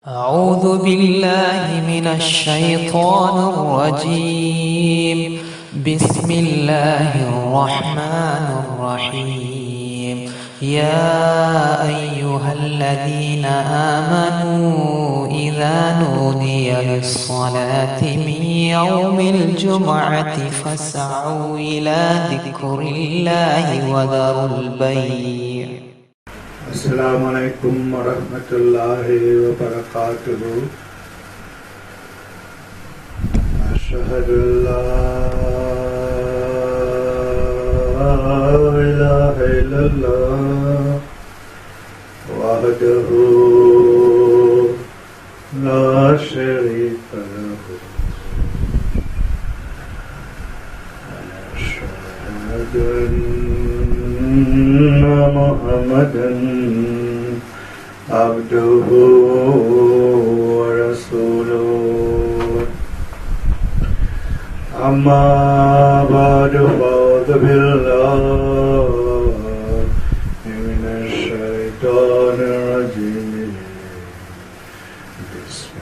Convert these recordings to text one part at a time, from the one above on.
أعوذ بالله من الشيطان الرجيم. بسم الله الرحمن الرحيم. يا أيها الذين آمنوا إذا نودي للصلاة من يوم الجمعة فاسعوا إلى ذكر الله وذروا البيع. السلام عليكم ورحمة الله وبركاته. أشهد أن لا إله إلا الله وحده لا شريك له وأشهد أن محمدا عبده ورسوله. أما بعد فأعوذ بالله من الشيطان الرجيم. بسم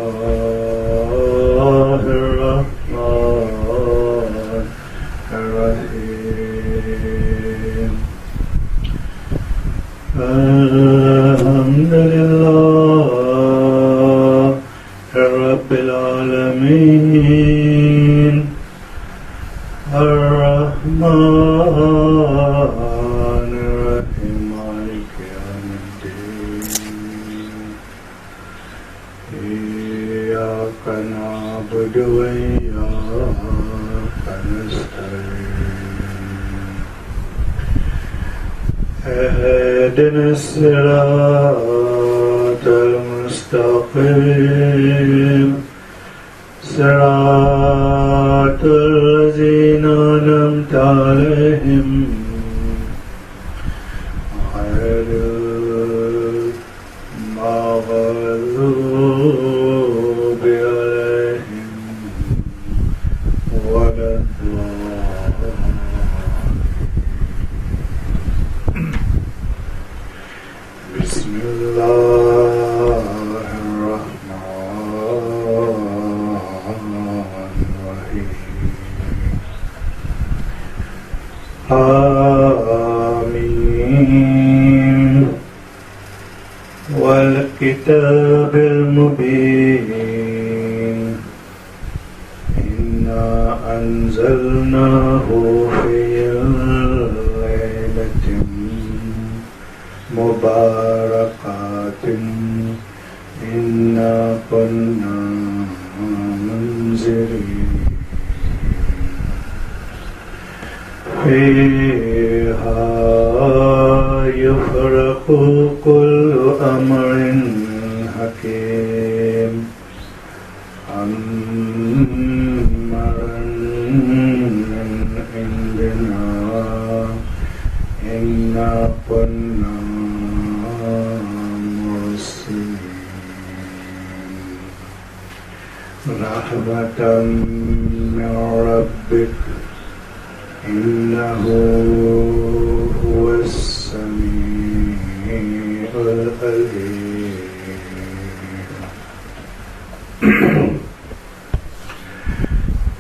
الله الرحمن الرحيم. الحمد لله رب العالمين الرحمن الرحيم مالك يوم الدين. إياك نعبد وإياك نستعين. اهدنا الصراط المستقيم صراط الذين أنعمت عليهم غير المغضوب عليهم ولا الضالين. بسم الله الرحمن الرحيم. آمين والكتاب المبين. إنا أنزلناه في ليلة مباركات إنا كنا منذرين فيها يفرق كل أمر حكيم أمرا من عندنا إنا كنا رحمة من ربك إنه هو السميع العليم.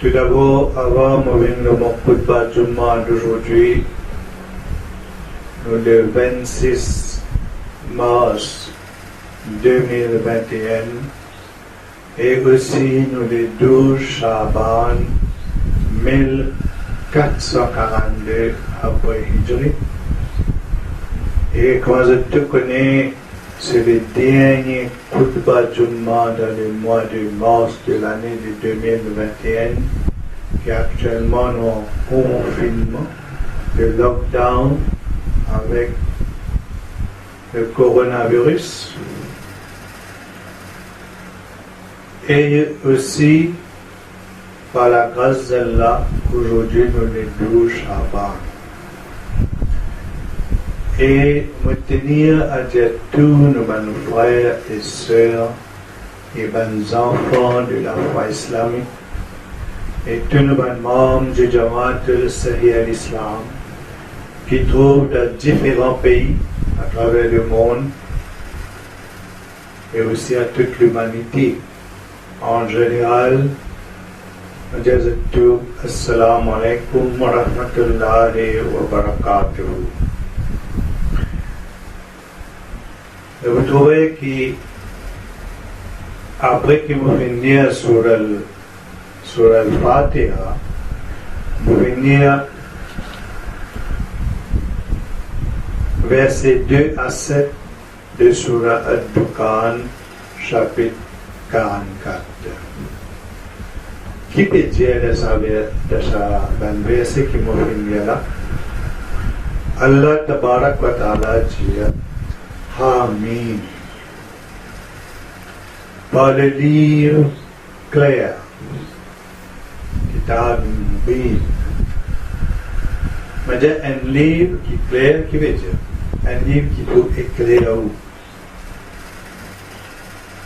Tout d'abord, avant de venir mon khutbah Jumma d'aujourd'hui, le 26 mars 2021, et aussi nous le 12 Shaban 1442 après Hijri. Et quand je te connais, c'est le dernier khutbah Jumma dans le mois de mars de l'année de 2021, qui est actuellement en confinement, le lockdown avec le coronavirus. Et aussi, par la grâce d'Allah, aujourd'hui nous le 12 Shaban. Et me tenir à dire tous nos frères et sœurs et nos enfants de la foi islamique et tous nos membres du Jamaat al-Sahih al-Islam qui trouvent dans différents pays à travers le monde et aussi à toute l'humanité. En général, Jazatu, Assalamu alaikum wa rahmatullahi wa barakatuh. Et vous trouvez qu'après que vous finissez sur Al-Fatiha, vous finissez versets 2 à 7 de Surah Ad-Dukhan, chapitre 44. Qui peut dire de ça verset qui m'a fini là? Allah Tabarak wa Ta'ala dit Amin. Par le livre clair, Kitab Mubin. Mais un livre qui est clair, qui veut dire un livre qui peut éclairer.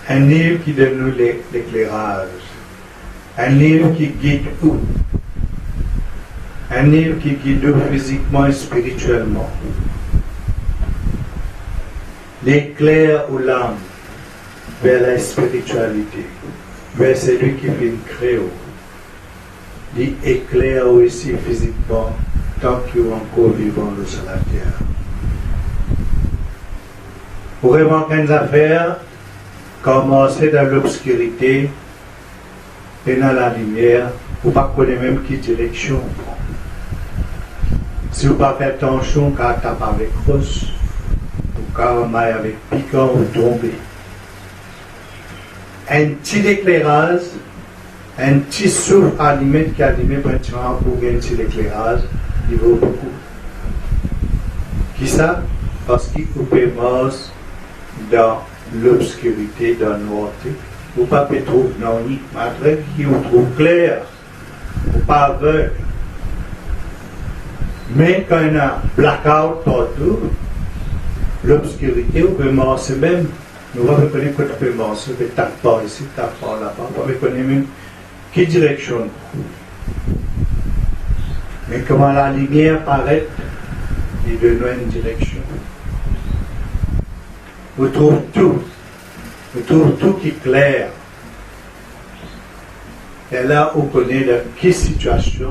Un livre qui donne nous l'éclairage. Un livre qui guide où? Un livre qui guide nous physiquement et spirituellement. L'éclair aux l'âme vers la spiritualité, vers celui qui fait créer. L'éclair aussi physiquement tant qu'il est encore vivant sur la terre. Pour vraiment qu'une affaire commencer dans l'obscurité et dans la lumière, vous ne connaissez même quelle direction on prend. Si vous ne faites pas attention, quand vous tapez avec crosse, ou quand vous maillez avec piquant, vous tombez. Un petit éclairage, un petit souffle allumé qui allume pratiquement pour gagner un petit éclairage, il vaut beaucoup. Qui ça? Parce qu'il peut mordre dans l'obscurité, dans le noir. Vous ne pouvez pas trouver dans le malgré qu'il vous trouve clair, vous ne pas aveugle. Mais quand il y a un blackout partout, l'obscurité, vous pouvez marcher même. Nous ne connaissons pas que vous pouvez marcher, vous tape pas ici, tape pas là-bas, vous ne connaissez même quelle direction. Mais comment la lumière paraît, il donne une direction. Vous trouvez tout. Vous trouvez tout qui est clair. Et là, vous connaissez dans quelle situation,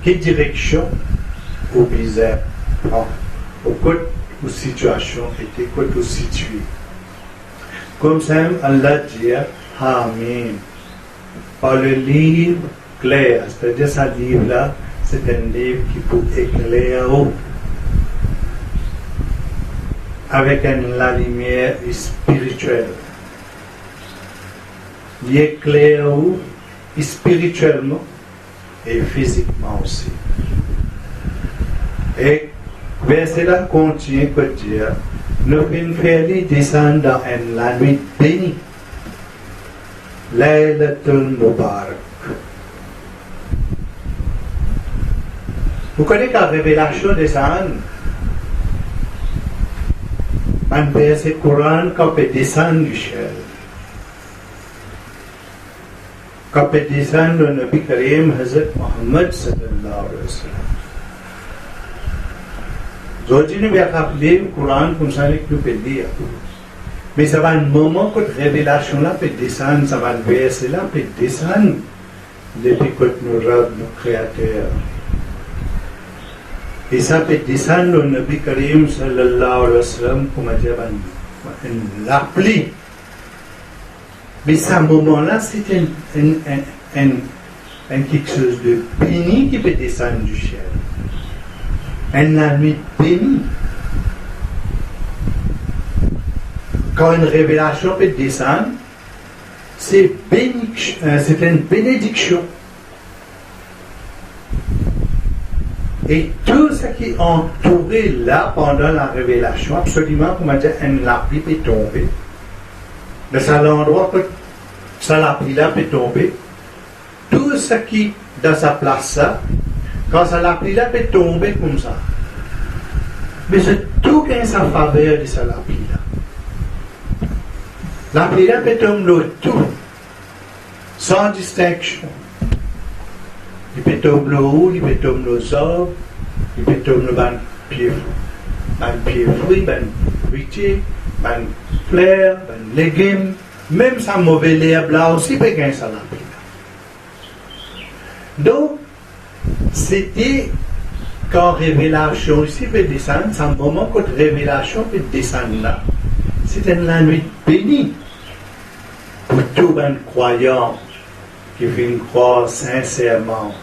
quelle direction vous visez. Au côté où situation était, côté où situé. Comme ça, Allah dit Amin. Par le livre clair, c'est-à-dire ce livre-là, c'est un livre qui peut éclairer avec la lumière spirituelle. Il éclaire spirituellement et physiquement aussi. Et verset là continue de dire nous pouvons faire descendre dans la nuit bénie. Laylatul Mubarak. Vous connaissez la révélation descend? Un verset Coran qui peut descendre du ciel. Qui peut descendre le Nabi Karim Hazrat Muhammad sallallahu alayhi wa sallam. Aujourd'hui, nous allons rappeler le Coran comme ça que nous pouvons lire. Mais ça va un moment que la révélation là peut descendre, ça va le verset là peut descendre depuis que nous sommes nos créateurs. Et ça peut descendre le Nabi Karim sallallahu alayhi wa sallam, comme on dit, l'appli. Mais ce moment-là, c'est quelque chose de béni qui peut descendre du ciel. La nuit bénie. Quand une révélation peut descendre, c'est une bénédiction. Et tout ce qui est entouré là pendant la révélation, absolument, comme on dit, la pluie peut tomber. De cet endroit, la pluie là peut tomber. Tout ce qui est dans sa place là, quand la pluie là peut tomber comme ça. Mais c'est tout qui est en faveur de la pluie là. La pluie là peut tomber tout, sans distinction. Il peut tomber le haut, il peut tomber le arbres, il peut tomber le pied fruit, fruitier, ben fleurs, ben légumes, même sa mauvaise herbe là aussi peut gagner ça là. Donc, c'était quand révélation ici peut descendre, c'est un moment quand révélation peut descendre là. C'était la nuit bénie pour tout un croyant qui vient croire sincèrement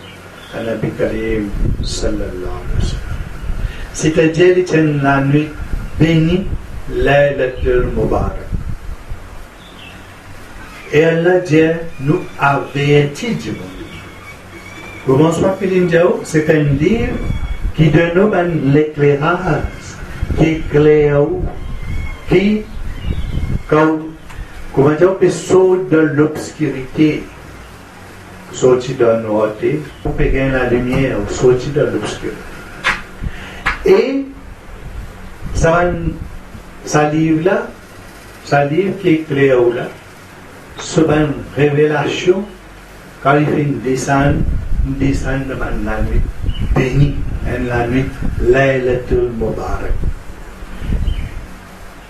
à Nabi Karim sallallahu alayhi wa sallam. C'est-à-dire que c'était la nuit bénie, Laylatul Mubarak. Et Allah dit, nous avertit du monde. Comment soit Pilinjao, c'est un livre qui donne l'éclairage, qui éclaire, qui, comment dire, peut sortir de l'obscurité, sortir de la noirté, pour gagner la lumière, sortir de l'obscurité. Et ça livre-là, ça livre qui éclaire là, c'est une révélation, quand il fait une descente de la nuit bénie, la nuit Laylatul Mubarak.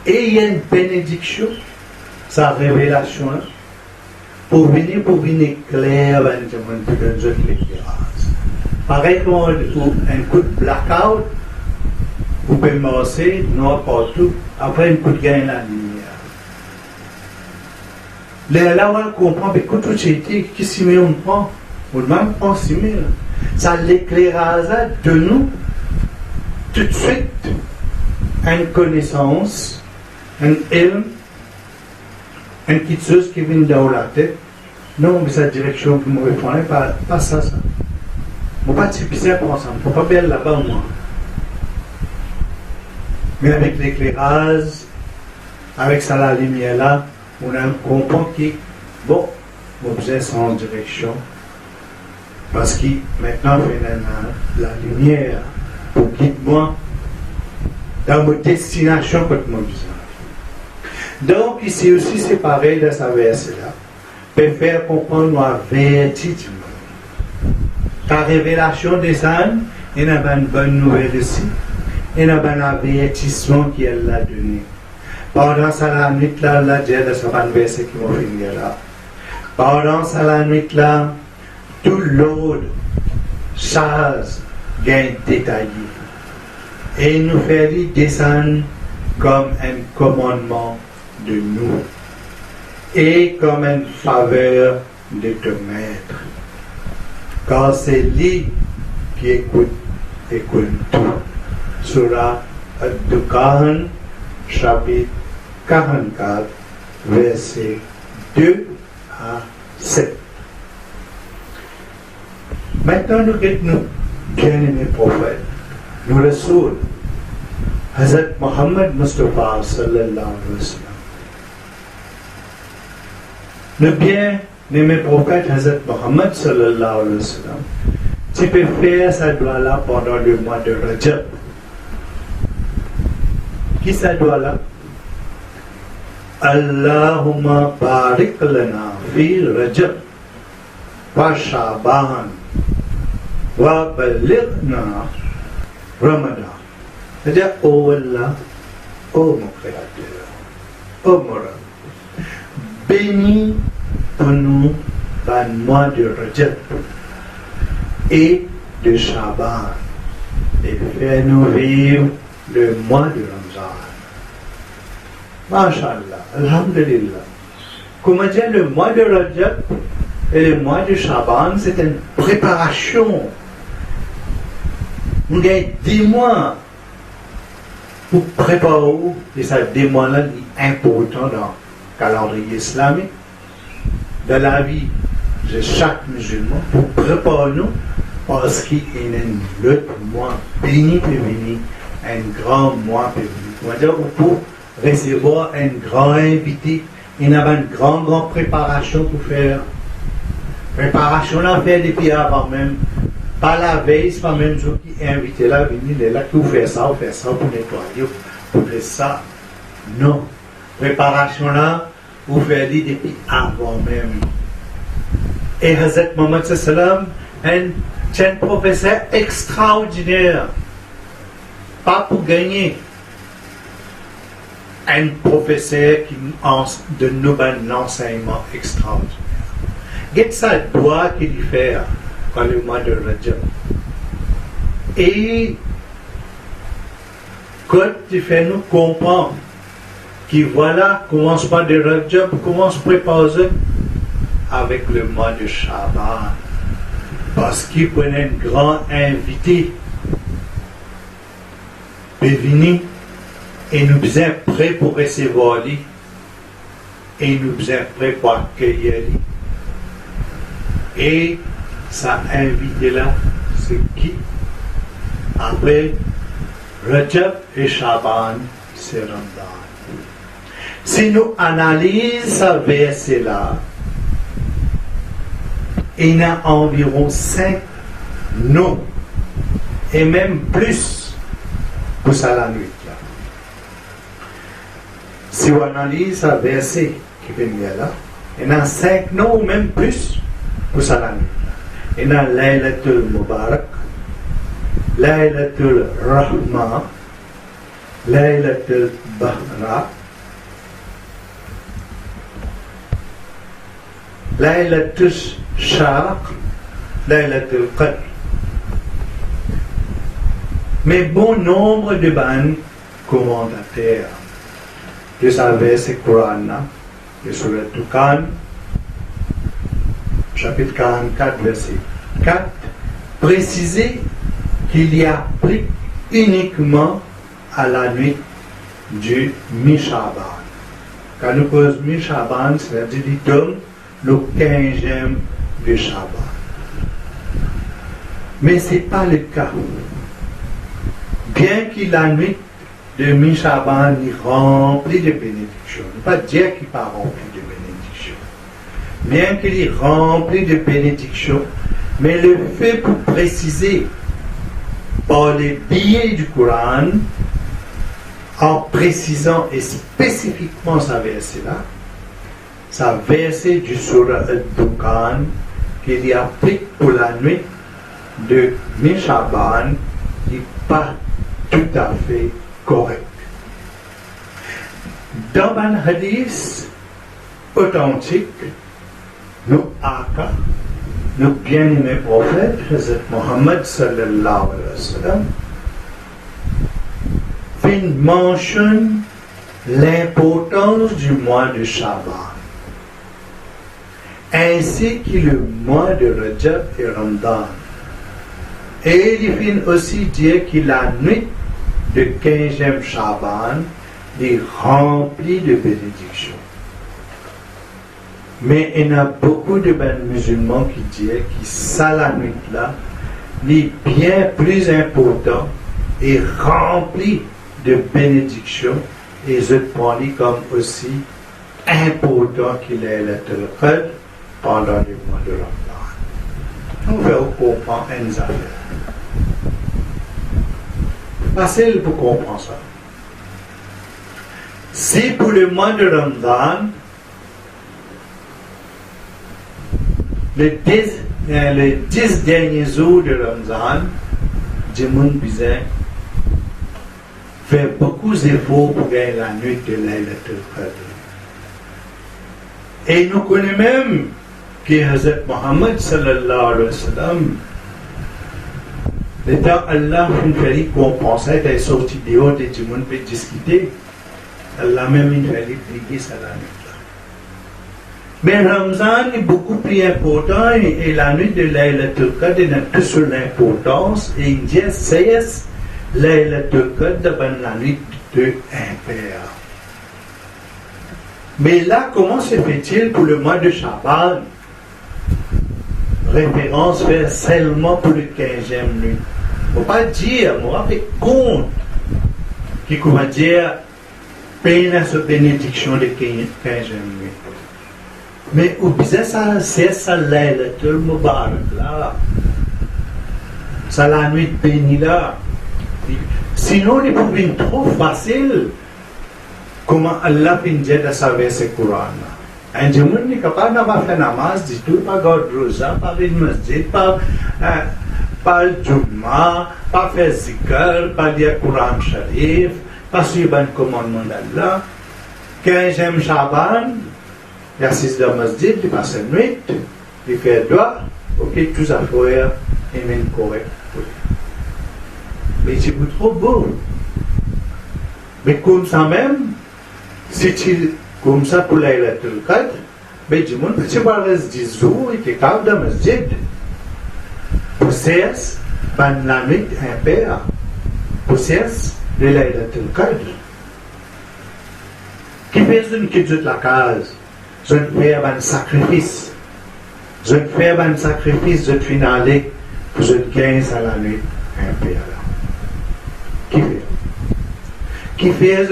Et il y a une bénédiction, sa révélation là, pour venir éclairer un l'éclairage. Pareil comme un coup de blackout, vous pouvez marcher n'importe où, après un coup de gain la lumière. Là, on comprend, mais quand tout été, qui s'y met, on prend, on même prend s'y met. Ça l'éclairage de nous, tout de suite, une connaissance, un ilm, une petite chose qui vient dans la tête. Non, mais cette direction que moi je prends, pas ça. Moi, pas de suffisant pour ensemble, il ne faut pas bien là-bas, moi. Mais avec l'éclairage, avec ça, la lumière là, on comprend que, bon, on besoin sans direction. Parce que maintenant, la lumière pour guider moi dans ma destination que moi besoin. Donc, ici aussi, c'est pareil dans sa verset-là. Peut faire comprendre nos avertis du monde. Ta révélation descend, il y a une bonne nouvelle ici. Il y a un avertissement qu'elle a donné. Pendant ça, la nuit là, la dit de ce verset qui m'a fini là. Pendant ça, la nuit là, tout l'autre chose gagne détaillé. Et il nous fait descendre comme un commandement de nous. Et comme une faveur de te maître. Car c'est lui qui écoute tout. Surah Ad-Dukhan, chapitre 44, versets 2 à 7. Maintenant, nous sommes bien-aimés prophètes. Nous Rasoul, Hazrat Muhammad Mustafa sallallahu alayhi wa sallam. Le bien-aimé prophète Hazrat Muhammad sallallahu alayhi wa sallam, tu peux faire cette doigt-là pendant le mois de Rajab. Qui ça doit là? Allahumma barik lana fi Rajab wa Shaban wa balighna Ramadan. C'est-à-dire, oh Allah, oh mon Créateur, oh mon Rabb, bénis pour nous dans le mois de Rajab et de Shaban et fais-nous vivre le mois de Ramadan. Masha'Allah, Alhamdulillah. Comment dire, le mois de Rajab et le mois de Shaban, c'est une préparation. On a 10 mois pour préparer, et ça 10 mois-là est important dans le calendrier islamique, dans la vie de chaque musulman, pour préparer nous, parce qu'il y a un autre mois béni pour venir, un grand mois pour venir. On va dire, pour recevoir un grand invité, il y a une grande préparation pour faire. Préparation là, faire depuis avant même. Pas la veille, c'est pas même jour qui est invité là, venir là, qui fait ça pour nettoyer, pour faire ça. Non. Préparation là, vous faites depuis avant même. Et Hazrat Muhammad sallam, c'est un professeur extraordinaire. Pas pour gagner. un professeur qui donne nous un enseignement extraordinaire. Qu'est-ce ça doit qu'il fait quand le mois de Rajab? Et quand il fait nous comprendre que voilà, commencement de Rajab, comment se préparer avec le mois de Shaban. Parce qu'il prenait un grand invité. Il venir et nous sommes prêts pour recevoir lui. Et nous sommes prêts pour accueillir lui. Et ça invité là, c'est qui? Après Rajab et Shaban, c'est Ramadan. Si nous analysons ce verset-là, il y a environ 5 noms, et même plus pour ça la nuit. Là. Si on analyse ce verset qui vient là, il y a 5 noms ou même plus pour ça la nuit. Il y a Laylatul Mubarak, Laylatul Rahma, Laylatul Bahra, Laylatul Shaq, Laylatul Qadr. Mais bon nombre de bandes commentateurs de ce verset Coran, de Surat Tukan, chapitre 44, verset 4, préciser qu'il y a pris uniquement à la nuit du Mi-Shaban. Quand nous posons Mi-Shaban, c'est-à-dire le 15e de Shaban. Mais ce n'est pas le cas. Bien que la nuit de Mi-Shaban est remplie de bénédictions, ne pas dire qu'il n'est pas rempli de bénédictions, bien qu'il est rempli de bénédictions, mais le fait pour préciser par les billets du Coran, en précisant et spécifiquement ce verset-là, ce verset du Surah Al-Dukan qu'il y a pris pour la nuit de Mi-Shaban n'est pas tout à fait correct. Dans un hadith authentique, nous avons le bien-aimé prophète, Hazrat Muhammad sallallahu alayhi wa sallam, mentionne l'importance du mois de Shaban, ainsi que le mois de Rajab et Ramadan. Et il vient aussi dire que la nuit de 15e Shaban est remplie de bénédictions. Mais il y a beaucoup de musulmans qui disent que ça, la nuit-là, est bien plus important et remplie de bénédictions, et je prends comme aussi important qu'il est le Qadr pendant le mois de Ramadan. On va comprendre une affaire. Facile pour comprendre ça. Si pour le mois de Ramadan, les 10 derniers jours de Ramadan, Jimoun Bizet fait beaucoup d'efforts pour gagner la nuit de Laylatul Qadr. Et nous connaissons même que Hazrat Muhammad sallallahu alayhi wa sallam, le temps Allah une fois qu'on pensait d'être sorti dehors de Jimoun pour discuter, Allah même une fois briguer ça la nuit. Mais Ramzan est beaucoup plus important et la nuit de Laylatul Qadr n'a plus sur l'importance et il dit c'est Laylatul Qadr dans la nuit de Impair. Mais là, comment se fait-il pour le mois de Shaban? Référence fait seulement pour le 15e nuit. Il ne faut pas dire, moi, avec compte, qui comment dire, peine à cette bénédiction de 15e nuit. Mais où bizarre ça, c'est ça Laylatul Mubarak là. Ça la nuit bénie là. Sinon, il peut être trop facile. Comment Allah finit de savoir ce Coran là. Un jour, il n'est pas capable de faire namaz du tout, pas God rosa, pas une masjid, pas le Jumma, pas faire zikr, pas dire Coran Sharif, pas suivre un commandement d'Allah. 15e Shaban, il assiste dans le masjid, il passe une nuit, il fait doigt, ok, tout ça faire, et même correct. Mais c'est trop beau. Mais comme ça même, si tu comme ça pour Laylatul Qadr, mais du monde, tu vas rester 10 jours, il est capable dans le masjid. Possesse, ban la nuit impair, possesse de Laylatul Qadr. Qui fait une qui quitte la case, je fais un sacrifice. Je fais un sacrifice de finale pour je gagne à la nuit impair. Qui fait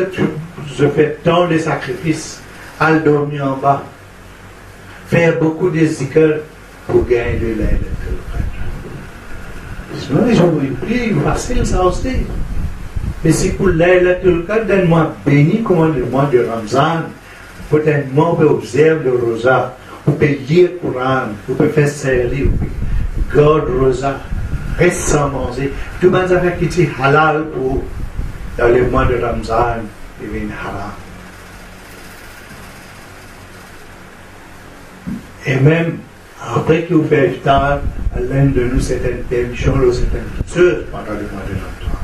je fais tant de sacrifices, à dormir en bas, faire beaucoup de zikr pour gagner de Laylatul Qadr. Sinon, les gens vous prient, facile ça aussi. Mais c'est pour Laylatul Qadr, d'un mois béni comme le mois de Ramzan, pour un mois où on observe le rosa, on peut lire le Coran, on peut faire série, on peut garder le rosa, reste sans manger. Tout le monde a fait qui est halal pour dans le mois de Ramzan, il devient haram. Et même après que vous faites iftar, l'un de nous certaines permissions, certaines choses pendant le mois de Ramzan.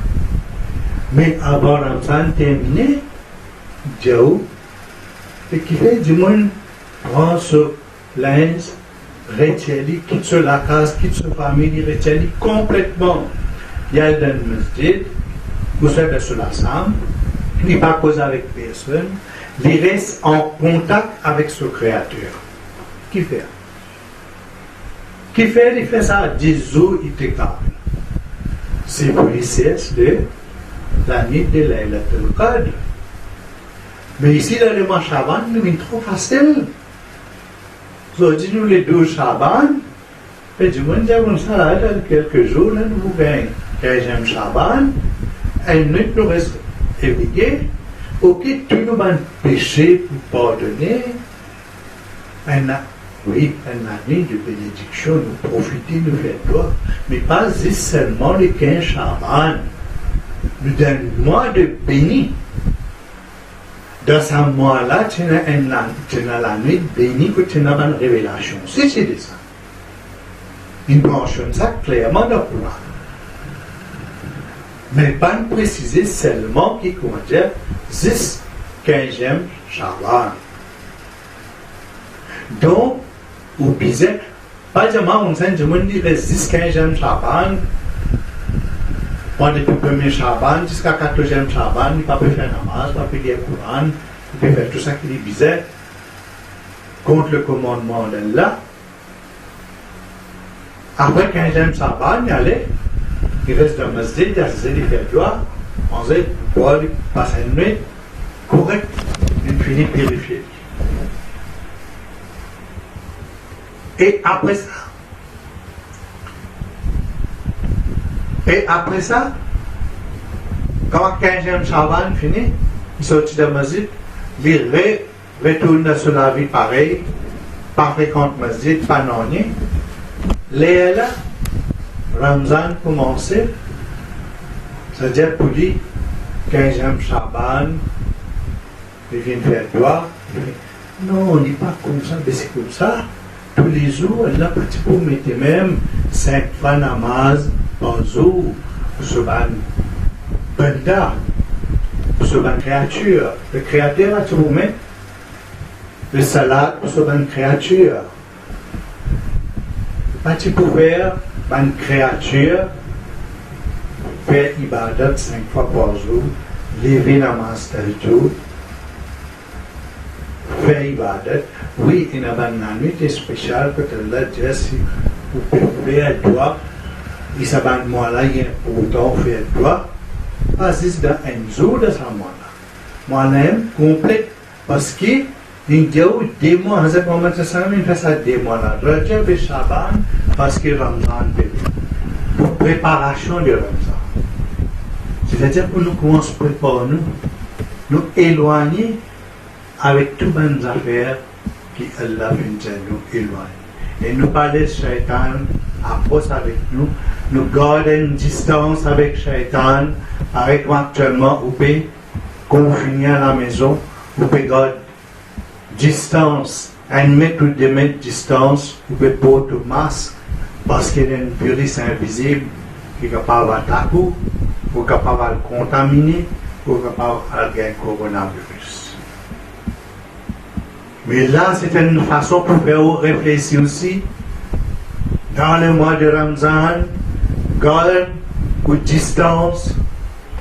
Mais avant Ramzan terminé, Dieu, et qui fait du monde prend ce linge, retire, quitte sur la case, quitte sur la famille, retire complètement. Il y a dans le masjid, vous êtes sur la chambre, il ne pas cause avec personne, il reste en contact avec ce créateur. Qui fait? Qui fait? Il fait ça à 10 jours, il est capable. C'est pour l'essence de la nuit de Laylatul Qadr. Mais ici, dans le mois Shaban, c'est trop facile. Aujourd'hui, nous les 12 Shaban, et du monde, comme ça, là, dans quelques jours, là, nous gagnons 15e Shaban, et nous nous restons éveillés, ok, tout nous va péché pour pardonner, oui, un année de bénédiction, nous profiter, nous faire gloire, mais pas seulement les 15 Shaban, nous d'un mois de béni. Dans ce mois-là, tu as la nuit bénie que tu as une révélation. C'est ça. Il mentionne ça clairement dans le Coran. Mais pas préciser seulement qui comment dire 10, 15e Shaban. Donc, vous disait, pas seulement on sait que je me dis 10, 15e Shaban, depuis le 1er Shaban jusqu'à 14e Shaban, il ne peut pas faire namaz, il ne peut pas lire le Coran, il peut faire tout ça qu'il disait contre le commandement d'Allah. Après 15e Shaban, il reste dans le masjid, il fait doigt, on sait, il passe une nuit correcte, il finit purifié. Et après ça, quand 15e Shaban finit, il sortit de la masjid, il retourne sur la vie pareille, pas fréquente masjid, pas noni. Là, Ramzan commençait, c'est-à-dire pour lui, 15e Shaban, il vient faire doigt. Non, on n'est pas comme ça, mais c'est comme ça. Tous les jours, elle a parti pour mettre même 5 fois namaz par jour pour ce banda, pour ce créature. Le créateur a tout mis le salade pour ce créature. Parti pour faire une créature, faire ibadat 5 fois par jour, lever namaz tel jour, faire ibadat. Oui, il y a une nuit spéciale que Allah dit si vous pouvez faire doigt, et ça va être moi là, il y a autant faire doigt, pas juste dans un jour de ce mois-là. Moi-même, complet, parce que il y a des mois, à ce moment-là, il fait ça des mois là. Rajab et Shaban, parce que Ramzan est pour préparation de Ramzan. C'est-à-dire que nous commençons à préparer, nous éloigner avec toutes les affaires qui Allah vient nous éloigner. Et nous parler de Shaitan, approche avec nous, nous garder une distance avec Shaitan, avec moi actuellement, on peut confiner à la maison, vous pouvez garder distance, 1 mètre ou 2 mètres de distance, vous pouvez porter un masque parce qu'il y a un virus invisible qui est capable d'attaquer, ou capable de contaminer, ou capable de gagner le coronavirus. Mais là, c'est une façon pour faire réfléchir aussi. Dans le mois de Ramzan, garde ou distance,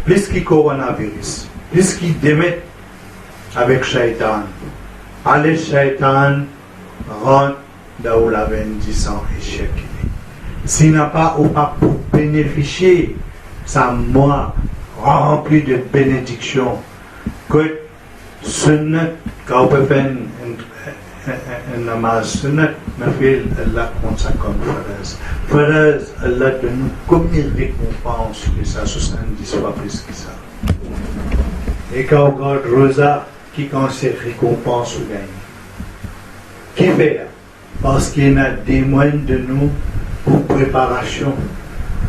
plus qu'il coronavirus, plus qu'il démet avec Shaitan. Allez, Shaitan rentre dans où la bénédiction échec. S'il n'a pas ou pas pour bénéficier sa mois rempli de bénédictions, que sunnat, quand on peut faire un namaz sunnat, mais fait Allah compte ça comme faraz. Faraz, Allah donne comme une récompense que ça, 70 fois plus que ça. Et quand on regarde Rosa, qui concerne récompense ou gagne? Qui fait? Parce qu'il y a des moyens de nous pour préparation.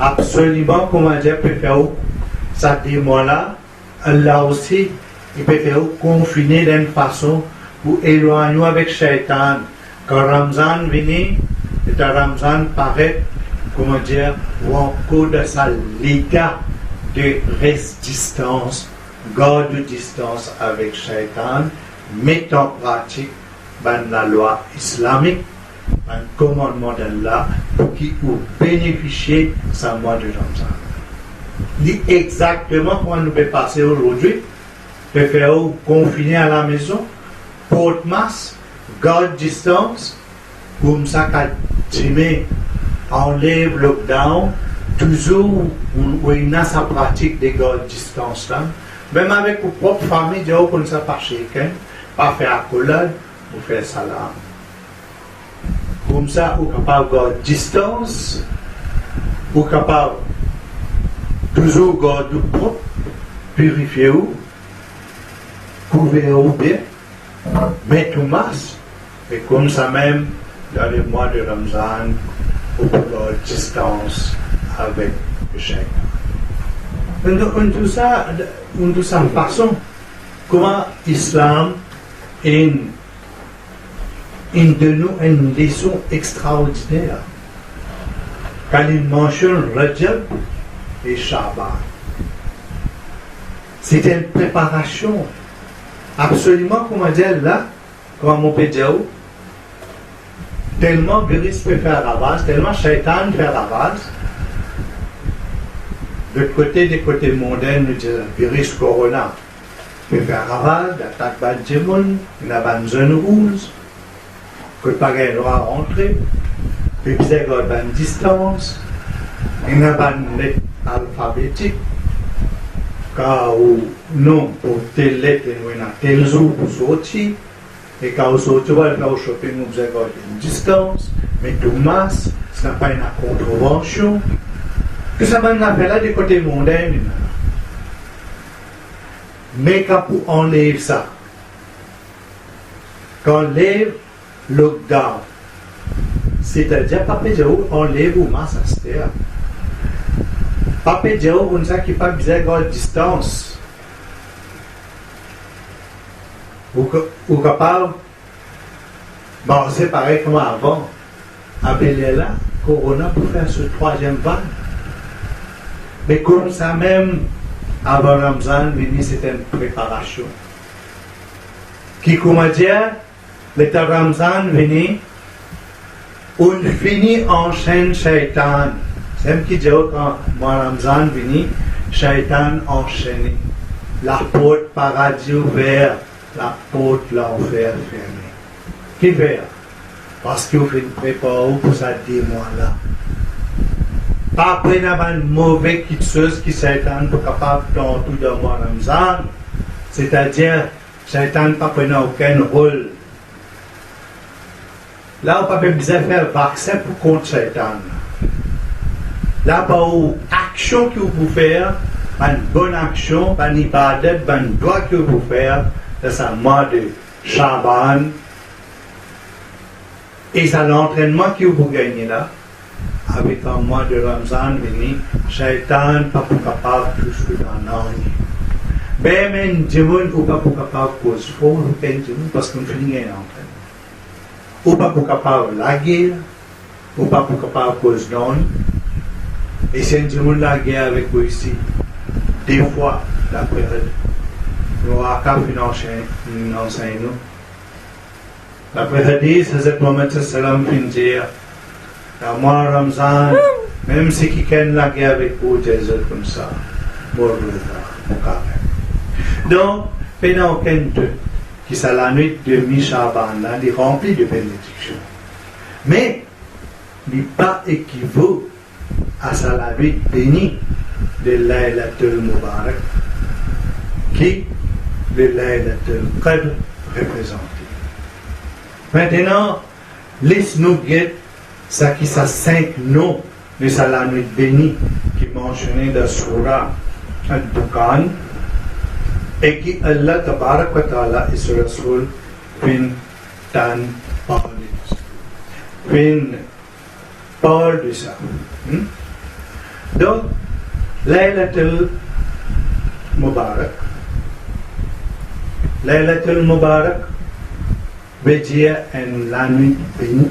Absolument, comment dire, peut faire ça des mois-là, Allah aussi, il peut faire confiner d'une façon pour éloigner avec Shaitan. Quand Ramzan vient, et Ramzan paraît, comment dire, ou encore de sa l'état de distance, garde de distance avec Shaitan, met en pratique la loi islamique, un commandement d'Allah pour qui vous bénéficiez sa mois de Ramzan. C'est exactement comment nous pouvons passer aujourd'hui, de faire confiner à la maison, porte masque, garde distance, comme ça qu'à Jimé enlève le lockdown, toujours où il a sa pratique de garde distance là. Même avec vos propres familles, il y a qu'on ne sait pas chez quelqu'un, pas faire accolade, ou faire salam. Comme ça, vous êtes capable de garder distance, vous êtes capable toujours garder propre, purifiez-vous, couvrez-vous bien, mettez un masque, et comme ça même, dans le mois de Ramzan, vous pouvez garder distance avec le chien. On tout ça façon, comment l'islam est de nous une leçon extraordinaire. Quand il mentionne Rajab et Shaban, c'est une préparation. Absolument, comment dire là, comme on peut dire, tellement virus peut faire ravage, tellement Shaitan fait ravage. De côté des côtés mondains, nous disons virus corona peut faire ravage, d'attaque bas de monde, il y a une zone rouge, que pas de droit à rentrer, puis il y a une distance, il y a une lettre alphabétique, car non, pour telle lettre, il y a tel jour pour sortir, et quand vous sortez, vous allez au shopping, vous avez une distance, mais tout masse, ce n'est pas une contravention. Que ça m'a fait là du côté mondain. Mais quand on enlève ça, quand on enlève le lockdown, c'est-à-dire Papa Diao enlève ou masse à cette terre. Papa Diao, on sait qu'il n'y a pas besoin de distance. Ou capable, bon, c'est pareil comme avant. Avec là, Corona pour faire ce troisième vague. Mais comme ça même, avant Ramzan, c'était une préparation. Qui, comment dire, l'état Ramzan venait, on finit en chaîne Shaitan. C'est même qui dit quand Ramzan venait, Shaitan enchaîné. La porte paradis ouverte, la porte l'enfer fermée. Qui fait? Parce qu'il fait une préparation pour ça 10 mois là. Pas après une mauvaise chose qui Shaitan est capable dans tout le mois Ramzan. C'est-à-dire, Shaitan n'a pas pris aucun rôle. Là, on ne peut pas faire vaccin pour contre Shaitan. Là, pas une action que vous pouvez faire, une bonne action, une ibadat, une droit que vous pouvez faire, dans ce mois de Shaban. Et c'est l'entraînement que vous gagnez là. Avec un mois de Ramzan venu, Shaitan n'est pas capable de tout ce dans l'année. Ben, men, Djemon, ou pas pour capable cause fort, ou pas Djemon, parce qu'on finit en train. Ou pas pour capable la guerre, ou pas pour capable cause non. Et c'est Djemon la guerre avec vous ici. Des fois, la période, nous avons financé nous. Après hadith, Hazrat Muhammad sallam fin dire, dans mois Ramzan, même si quelqu'un l'a guerre avec vous, des autres comme ça, mort le donc, pendant aucun doute, qui c'est la nuit de Mi-Shaban, il est rempli de bénédictions. Mais, il n'est pas équivaut à la nuit bénie de Laylatul Mubarak, qui le Laylatul Qadr représente. Maintenant, laisse-nous guetter ça qui sont 5 noms de la nuit bénie qui mentionnés dans Surah Al-Dukhan et qui Allah Tabarak wa Ta'ala et sur Rasul fin tan parle de ça. Donc, Laylatul Mubarak veut dire la nuit bénie.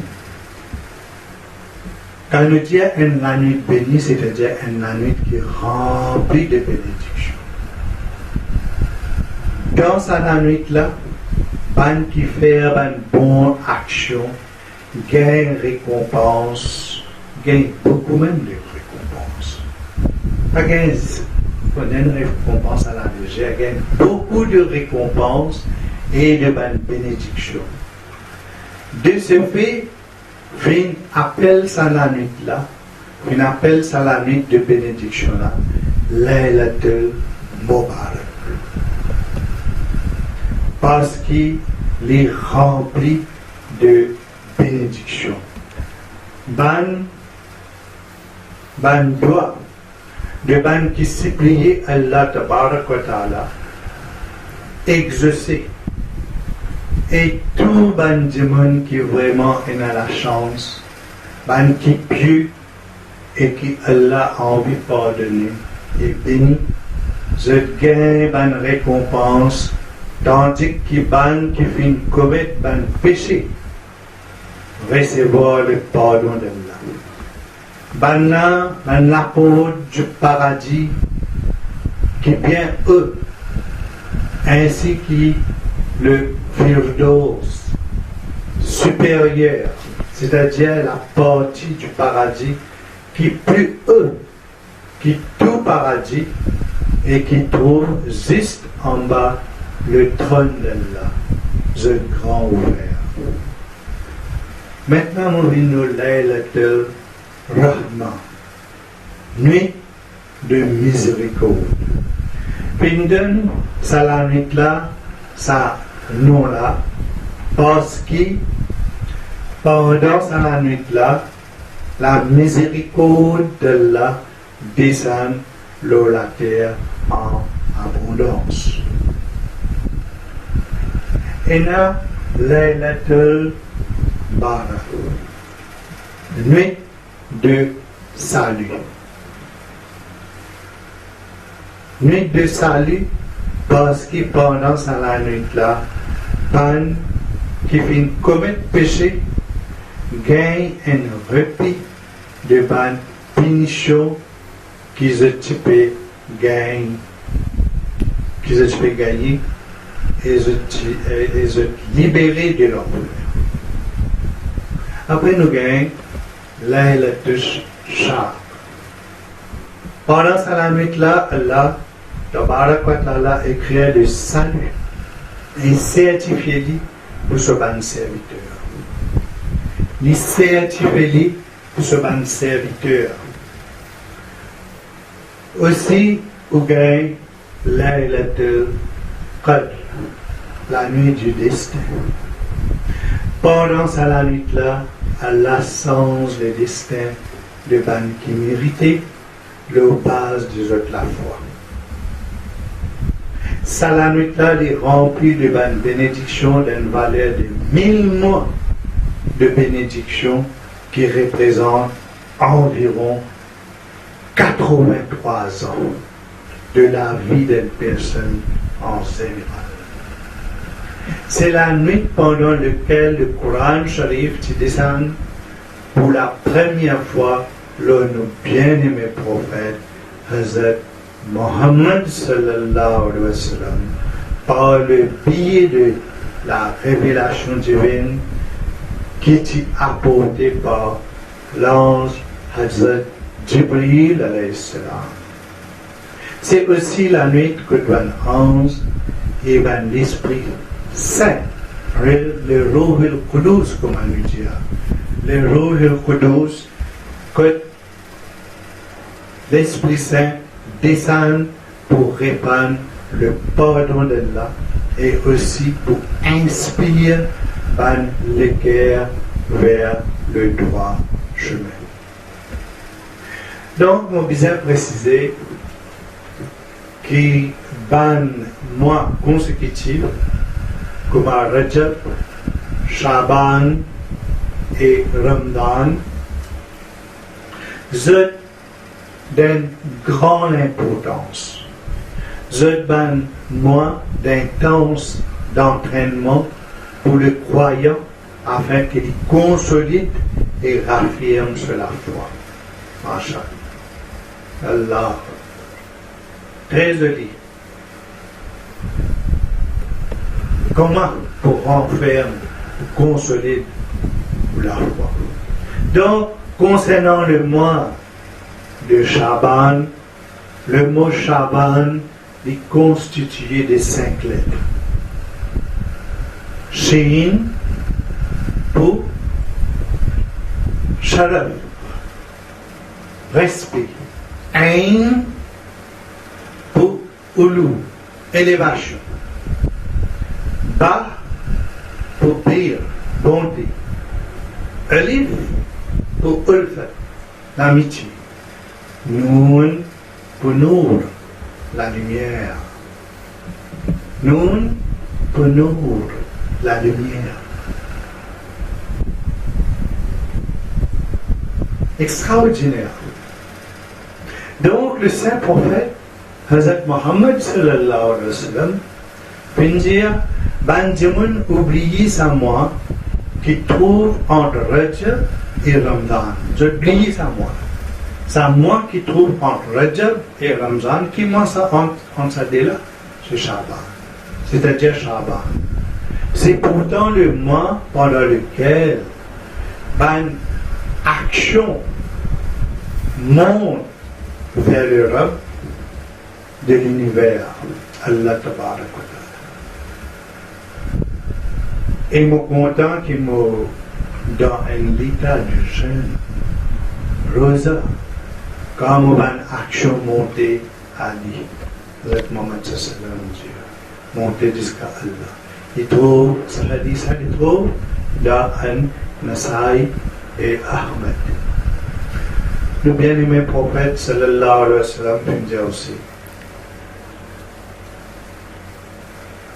Quand nous disons la nuit bénie, c'est-à-dire la nuit qui est remplie de bénédictions. Dans cette nuit-là, ban qui fait une bonne action, gagne récompense, gagne beaucoup même de récompenses. Pas gagne une récompense à la légère, gagne beaucoup de récompenses et de bonnes bénédictions. De ce fait, fin appelle ça la nuit là, fin appelle ça la nuit de bénédiction là, Laylatul Mubarak. Parce qu'il est rempli de bénédictions. Ban doit, de ban qui supplie Allah Tabarak wa Ta'ala, exaucer. Et tout ban monde qui vraiment a la chance, ban qui pieux et qui Allah a envie de pardonner et béni, je gagne ban récompense, tandis que ban qui finit commettre ban péché, recevoir le pardon d'Allah. Ban l'apôtre du paradis qui bien eux, ainsi que le Firdaus supérieur, c'est-à-dire la partie du paradis qui plus eux, qui tout paradis et qui trouve juste en bas le trône d'Allah, le grand ouvert. Maintenant, nous venons Laylatul Rahman, nuit de miséricorde. Pendant cette nuit-là, ça nom-là, parce que pendant cette nuit-là, la miséricorde d'Allah descend sur la terre en abondance. Et là, Laylatul Barak, nuit de salut. Nuit de salut, parce que pendant cette nuit-là, ban qui finit commettre péché, gagne un répit de ban punition qu'ils ont gagné et ils ont libéré de leur peur. Après nous gagnons Laylatul Shab. Pendant cette nuit-là, Allah Tabarak wa Ta'ala a créé le salut et certifié pour ce bon serviteur. Il certifié pour ce bon serviteur. Aussi, vous gagnez Laylatul Qadr, la nuit du destin. Pendant cette nuit-là, Allah change le destin de ban qui méritait le base de la foi. Cette nuit-là est remplie de bonnes bénédictions d'une valeur de 1000 mois de bénédictions qui représentent environ 83 ans. de la vie d'une personne en général. C'est la nuit pendant laquelle le Coran Sharif descend pour la première fois le bien-aimé prophète Hazrat Muhammad sallallahu alayhi wa sallam, par le biais de la révélation divine qui est apportée par l'ange Hazrat Jibril alayhi salam. C'est aussi la nuit que d'un ange et d'un l'Esprit Saint, le Ruh al-Qudus, comme on lui dit, le Ruh al-Qudus, que l'Esprit Saint descend pour répandre le pardon d'Allah et aussi pour inspirer le cœur vers le droit chemin. Donc, on vient préciser que ban mois consécutifs comme Rajab, Shaban et Ramadan sont d'une grande importance. C'est un mois d'intense d'entraînement pour le croyant afin qu'il consolide et raffirme sur la foi. Masha'Allah. Allah. Très joli. Comment pour renfermer, pour consolider la foi? Donc, concernant le mois de Shaban, le mot Shaban est constitué de 5 lettres. Shin pour Sharaf, respect. Ain pour Ulu, élévation. Ba pour bir, bonté. Alif pour Ulfa, l'amitié. Noun pour Nour, la lumière. Noun pour Nour, la lumière. Extraordinaire. Donc le saint prophète Hazrat Muhammad sallallahu alayhi wa sallam peut dire Benjamin oublie sa moi qui trouve entre Rajab et Ramadan. J'oublie sa moi. Sa moi qui trouve entre Rajab et Ramadan, qui moi ça entre ça là, c'est Shaban. C'est-à-dire Shaban. C'est pourtant le mois pendant lequel une action monte vers le Rabb de l'univers, Allah Tabarak wa Ta'ala. Et je suis content qu'il me dans un état de jeûne, Rosa, comme une action montée à lui, avec Mohammed sallallahu alayhi wa sallam, montée jusqu'à Allah. Il trouve, ce hadith, il trouve dans un Nasaï et Ahmed. Le bien-aimé prophète sallallahu alayhi wa sallam vient dire aussi.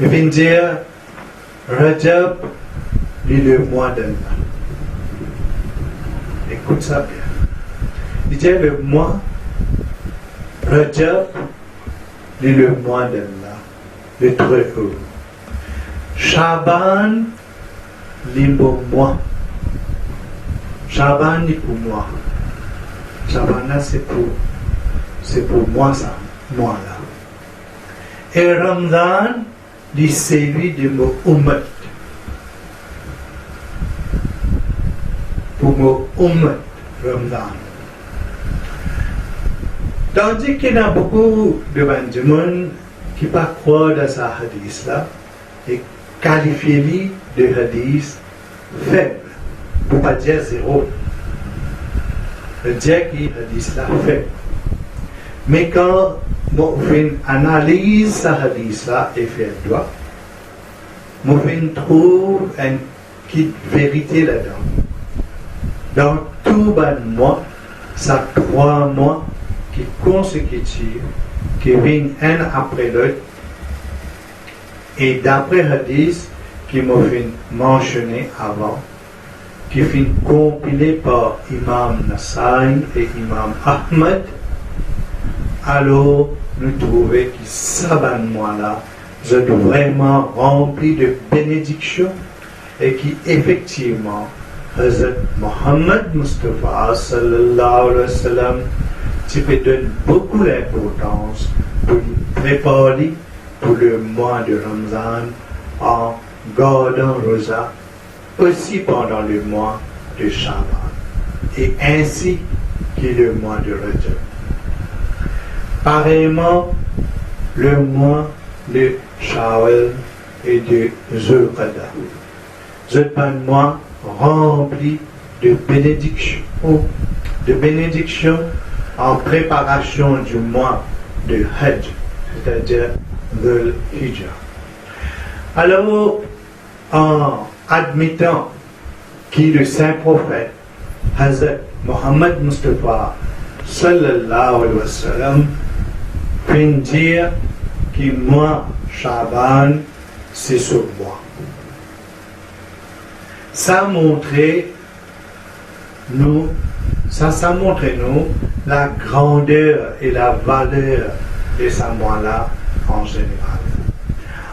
Il vient dire Rajab est le mois d'Allah. Écoute ça bien. Il dit le mois Rajab est le mois d'Allah, le très haut. Shaban est le mois. Shaban est pour moi. Shaban c'est pour moi ça, moi là. Et Ramadan est celui de mon ummat. Pour mon ummat, Ramadan. Tandis qu'il y a beaucoup de Benjamin qui ne croient pas dans ce hadith là et qualifient de hadith faible, pour ne pas dire zéro. Le dire qu'il hadith là faible. Mais quand on analyse ce hadith là et fait le doigt, on trouve une petite vérité là-dedans. Dans tout le mois, ça 3 mois qui consécutifs, qui viennent un après l'autre, et d'après hadith qui m'a fait mentionner avant, qui fait compilé par Imam Nasai et Imam Ahmed, alors nous trouvons que ça mois-là, vous êtes vraiment rempli de bénédictions et qui effectivement, Hazrat Muhammad Mustafa sallallahu alayhi wa sallam, tu peux donner beaucoup d'importance pour nous préparer pour le mois de Ramzan en gardant rosa, aussi pendant le mois de Shaban, et ainsi que le mois de Rajab. Pareillement, le mois de Shawwal et de Zulqa'dah. C'est un mois rempli de bénédictions en préparation du mois de Hajj, c'est-à-dire de Hijjah. Alors, en admettant que le saint prophète Hazrat Muhammad Mustafa sallallahu alayhi wa sallam fait dire que moi, Shaban, c'est sur moi. Ça montre nous la grandeur et la valeur de ce mois-là en général.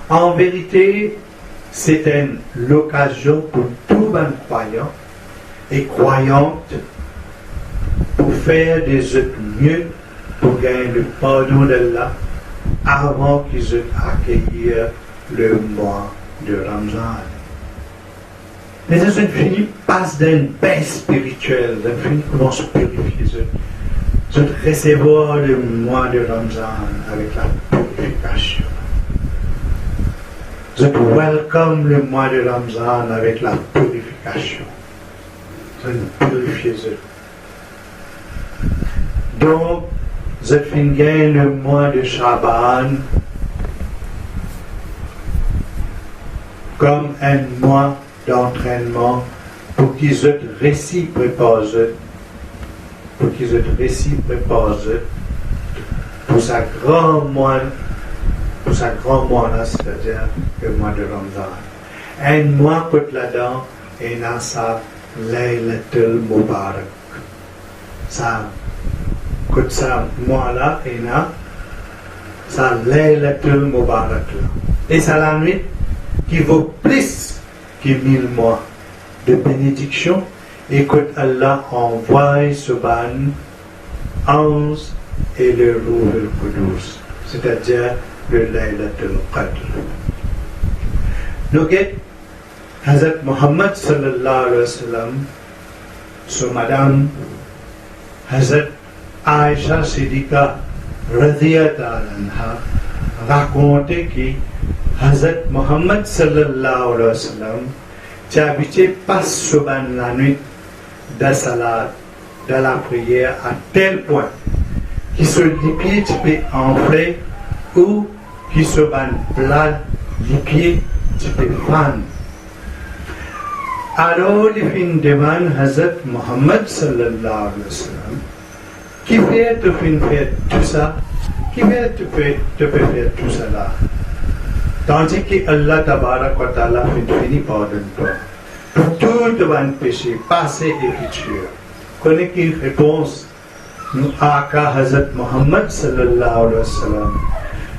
En vérité, c'est l'occasion pour tout bon croyant et croyante pour faire des œuvres mieux pour gagner le pardon d'Allah avant qu'ils aient accueilli le mois de Ramzan. Mais ça finit passe d'une paix spirituelle, ça finit comment se purifier, de recevoir le mois de Ramzan avec la purification. Je welcome le mois de Ramzan avec la purification. Je purifie. Donc, je finis le mois de Shaban comme un mois d'entraînement pour qu'ils aient réussi préparé, pour sa grand mois, c'est-à-dire le mois de Ramzan. Un mois pour là-dedans, et dans sa Laylatul Mubarak. Ça, que ça mois-là, et dans sa Laylatul Mubarak. Et c'est la nuit qui vaut plus que 1000 mois de bénédiction, et que Allah envoie ce ban ange et le Ruh al-Qudus, c'est-à-dire le Laylatul Qadr. Donc, Hazrat Muhammad sallallahu alayhi wa sallam, so Madame Hazrat Aisha Siddiqa radiyallahu anha racontait que Hazrat Muhammad sallallahu alayhi wa sallam qui habitait pas souvent la nuit de salat, de la prière, à tel point qu'il se les pieds peut enfler ou qu'il se ban plat, les pieds peut fan. Alors, les filles demandent Hazrat Muhammad sallallahu alayhi wa sallam, qui fait te faire tout ça? Qui fait te faire tout ça là? Tandis que Allah tabarak wa ta'ala finit pardonne-toi. Pour tout devant péché, passé et futur. Connais qu'une réponse nous a Hazrat Muhammad sallallahu alayhi wa sallam.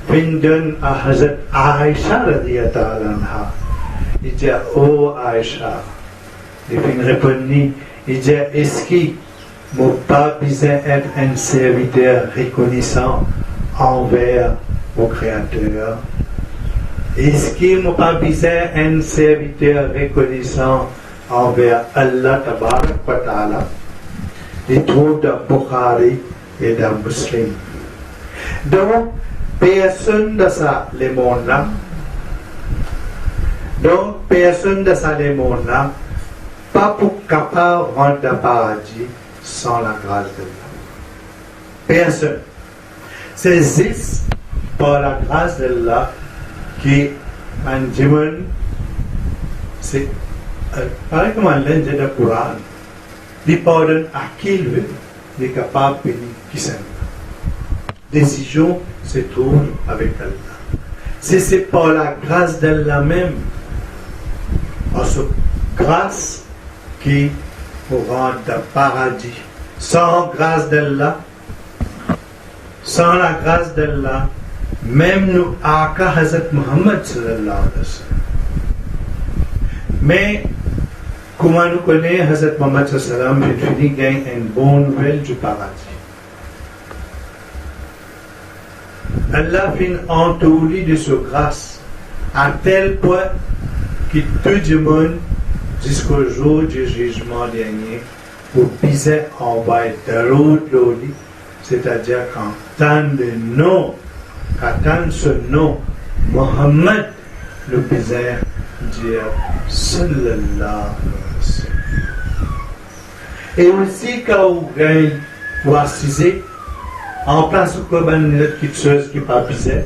Findan à Hazrat Aisha radiyallahu anha. Il dit, oh Aisha, il fin répondit, il dit, est-ce que mon pas besoin d'être un serviteur reconnaissant envers mon Créateur? Est-ce qu'il n'a pas besoin d'un serviteur reconnaissant envers Allah tabarak wa ta'ala? Il trouve dans Bukhari et dans Muslim. Donc, personne de ça, le monde-là, pas pour capable de rentrer dans le paradis sans la grâce d'Allah. Personne. C'est juste par la grâce d'Allah qui un diamant, c'est pareil comme un linge de Coran, il pardonne à qui il veut, il est capable de bénir qui s'aime. Décision se trouve avec Allah. C'est par la grâce d'Allah même, en cette grâce qui vous rend dans le paradis. Sans grâce d'Allah, sans la grâce d'Allah, même nous aka Hazrat Muhammad sallallahu alayhi wa sallam. Mais, comment nous connaissons Hazrat Muhammad sallallahu alayhi wa sallam, il finit gagne une bonne nouvelle du paradis. Allah finit entouré de sa grâce à tel point que tout le monde, jusqu'au jour du jugement dernier, pour piser en bas de l'autre, c'est-à-dire quand tant ce nom, Mohammed, le piser, dire sallallahu alayhi wa sallam. Et aussi quand vous gagnez, vous assisez, en place de quelque chose qui n'est pas pisé,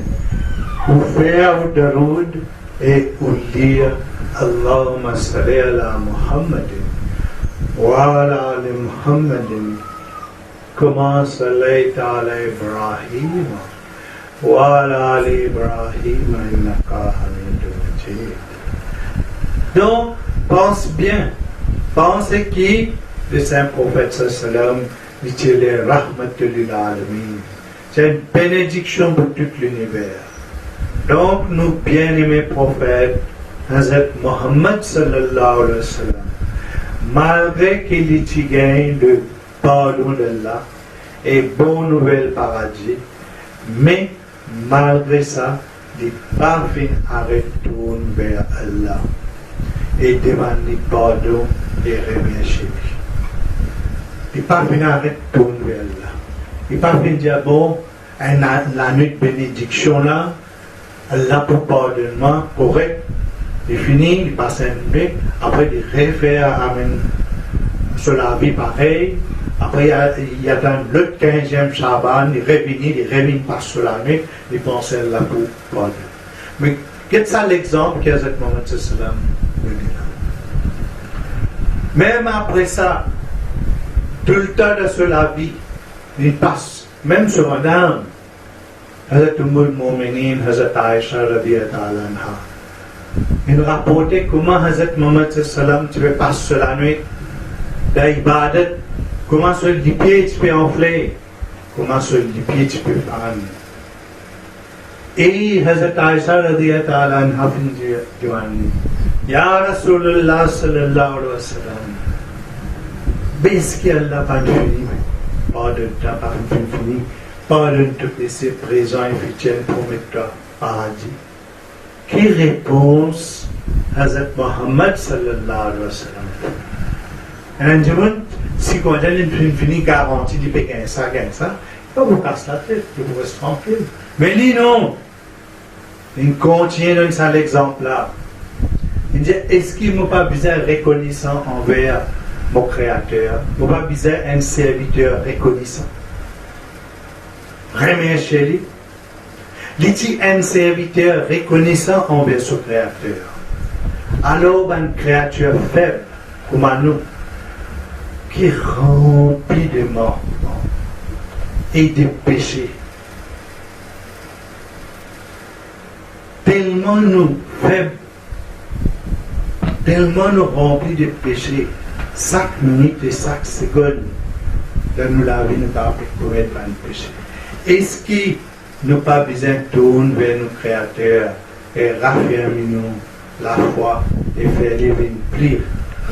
vous faire de route et vous dire Allahumma salli ala Muhammadin wa ala ali Muhammadin kama sallaita ala Ibrahim wa ala ali Ibrahim innaka hamidun majid. Donc, pense bien, pensez qui le saint prophète sallam dit les rahmatul alamin. C'est une bénédiction pour tout l'univers. Donc, nous bien-aimés prophètes, Hazrat Muhammad sallallahu alayhi wa sallam, malgré qu'il y gagne le pardon d'Allah et bonne nouvelle paradis, mais malgré ça, il n'est pas fin à retourner vers Allah et demander pardon et remercier lui. Il n'est pas fin à retourner vers Allah. Il n'est pas fin à dire, bon, la nuit de bénédiction là, Allah pour pardonnement correct, il finit, il passe une nuit, après il réfère Amen sur la vie pareil, après il y a dans le 15e Shaban, il revient pas sur la nuit, il pense Allah pour pardonner. Mais qu'est-ce ça l'exemple qu'Hazrat Muhammad sallam donné là? Même après ça, tout le temps de sur la vie, il passe, même sur madame, Hazrat Mu'minin, Hazrat Aisha radiyallahu anha. Il rapportait comment Hazrat Muhammad sallam tu veux passer sur la nuit d'ibadat, comment sur les pieds tu peux enfler, comment sur les pieds tu peux faire. Et Hazrat Aisha radiyallahu anha dit Ya Rasulullah sallallahu alayhi wa sallam, Béski Allah pas fini, pardonne ta pas fini, pardonne tous les présents et futurs pour mettre paradis. Quelle réponse Hazrat Muhammad sallallahu alayhi wa sallam? Et on dit, si on a une finie garantie de payer ça, il va vous casser la tête, vous restez tranquille. Mais lui non, il continue dans ça l'exemple là. Il dit, est-ce qu'il m'a pas besoin de reconnaissant envers mon créateur? Il m'a pas besoin d'un serviteur reconnaissant. Remerciez lui. Il dit un serviteur reconnaissant envers son créateur. Alors, une créature faible, comme nous, qui est remplie de morts et de péchés, tellement nous faibles, tellement nous remplis de péchés, chaque minute et chaque seconde, de nous la vie, nous pas commettre un péché. Est-ce que nous pas besoin de tourner vers nos créateurs et raffermir nous la foi et faire les vies plus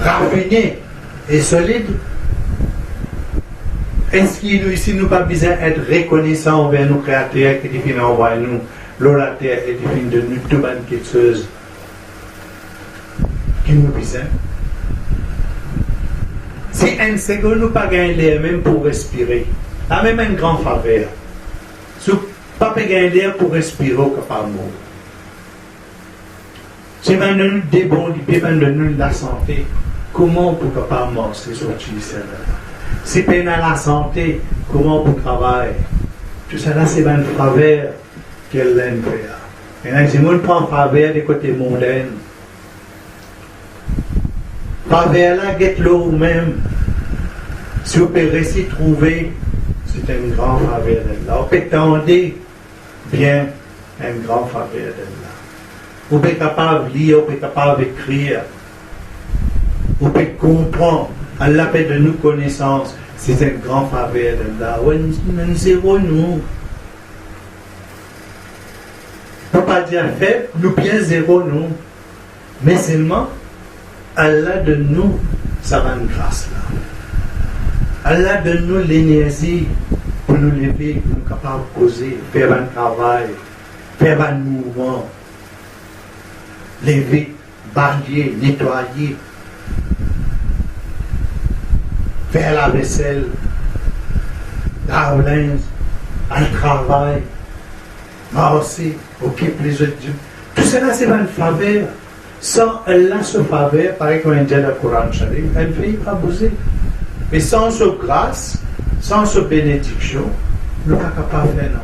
raffinées et solides? Est-ce que nous ici nous pas besoin d'être reconnaissants envers nos créateurs qui définissent envoyer nous l'eau la terre et définissent de nous tout quelque chose qui nous besoin? Si un seconde nous pas gagner l'air même pour respirer, a même une grande faveur. Si pas gagner l'air pour respirer, on peut pas mourir. Si on nous des bons, on nous la santé, comment on peut pas mourir ces sorties là? Si on a la santé, comment on peut travailler? Tout ça là, c'est une faveur qu'elle aime faire. Et si on prend faveur des côtés mondains, faveur là, get l'eau même. Si vous pouvez réussir à trouver, c'est une grande faveur d'Allah. Vous pouvez tendre bien une grande faveur d'Allah. Vous pouvez capable de lire, vous pouvez capable d'écrire. Vous pouvez comprendre. Allah peut de nous connaissance. C'est une grande faveur d'Allah. Nous zéro nous. faut pas dire faible, nous bien zéro, nous. Mais seulement, Allah donne-nous sa bonne grâce là. Allah donne-nous l'énergie pour nous lever, pour nous capables de causer, faire un travail, faire un mouvement, lever, barrier, nettoyer, faire la vaisselle, laver le linge, un travail, marcher, occuper les autres. Tout cela, c'est une faveur. Sans Allah, ce faveur, pareil comme on dit dans le Coran Sharif, elle ne fait pas bouger. Mais sans ce grâce, sans ce bénédiction, nous ne sommes pas capables de faire non.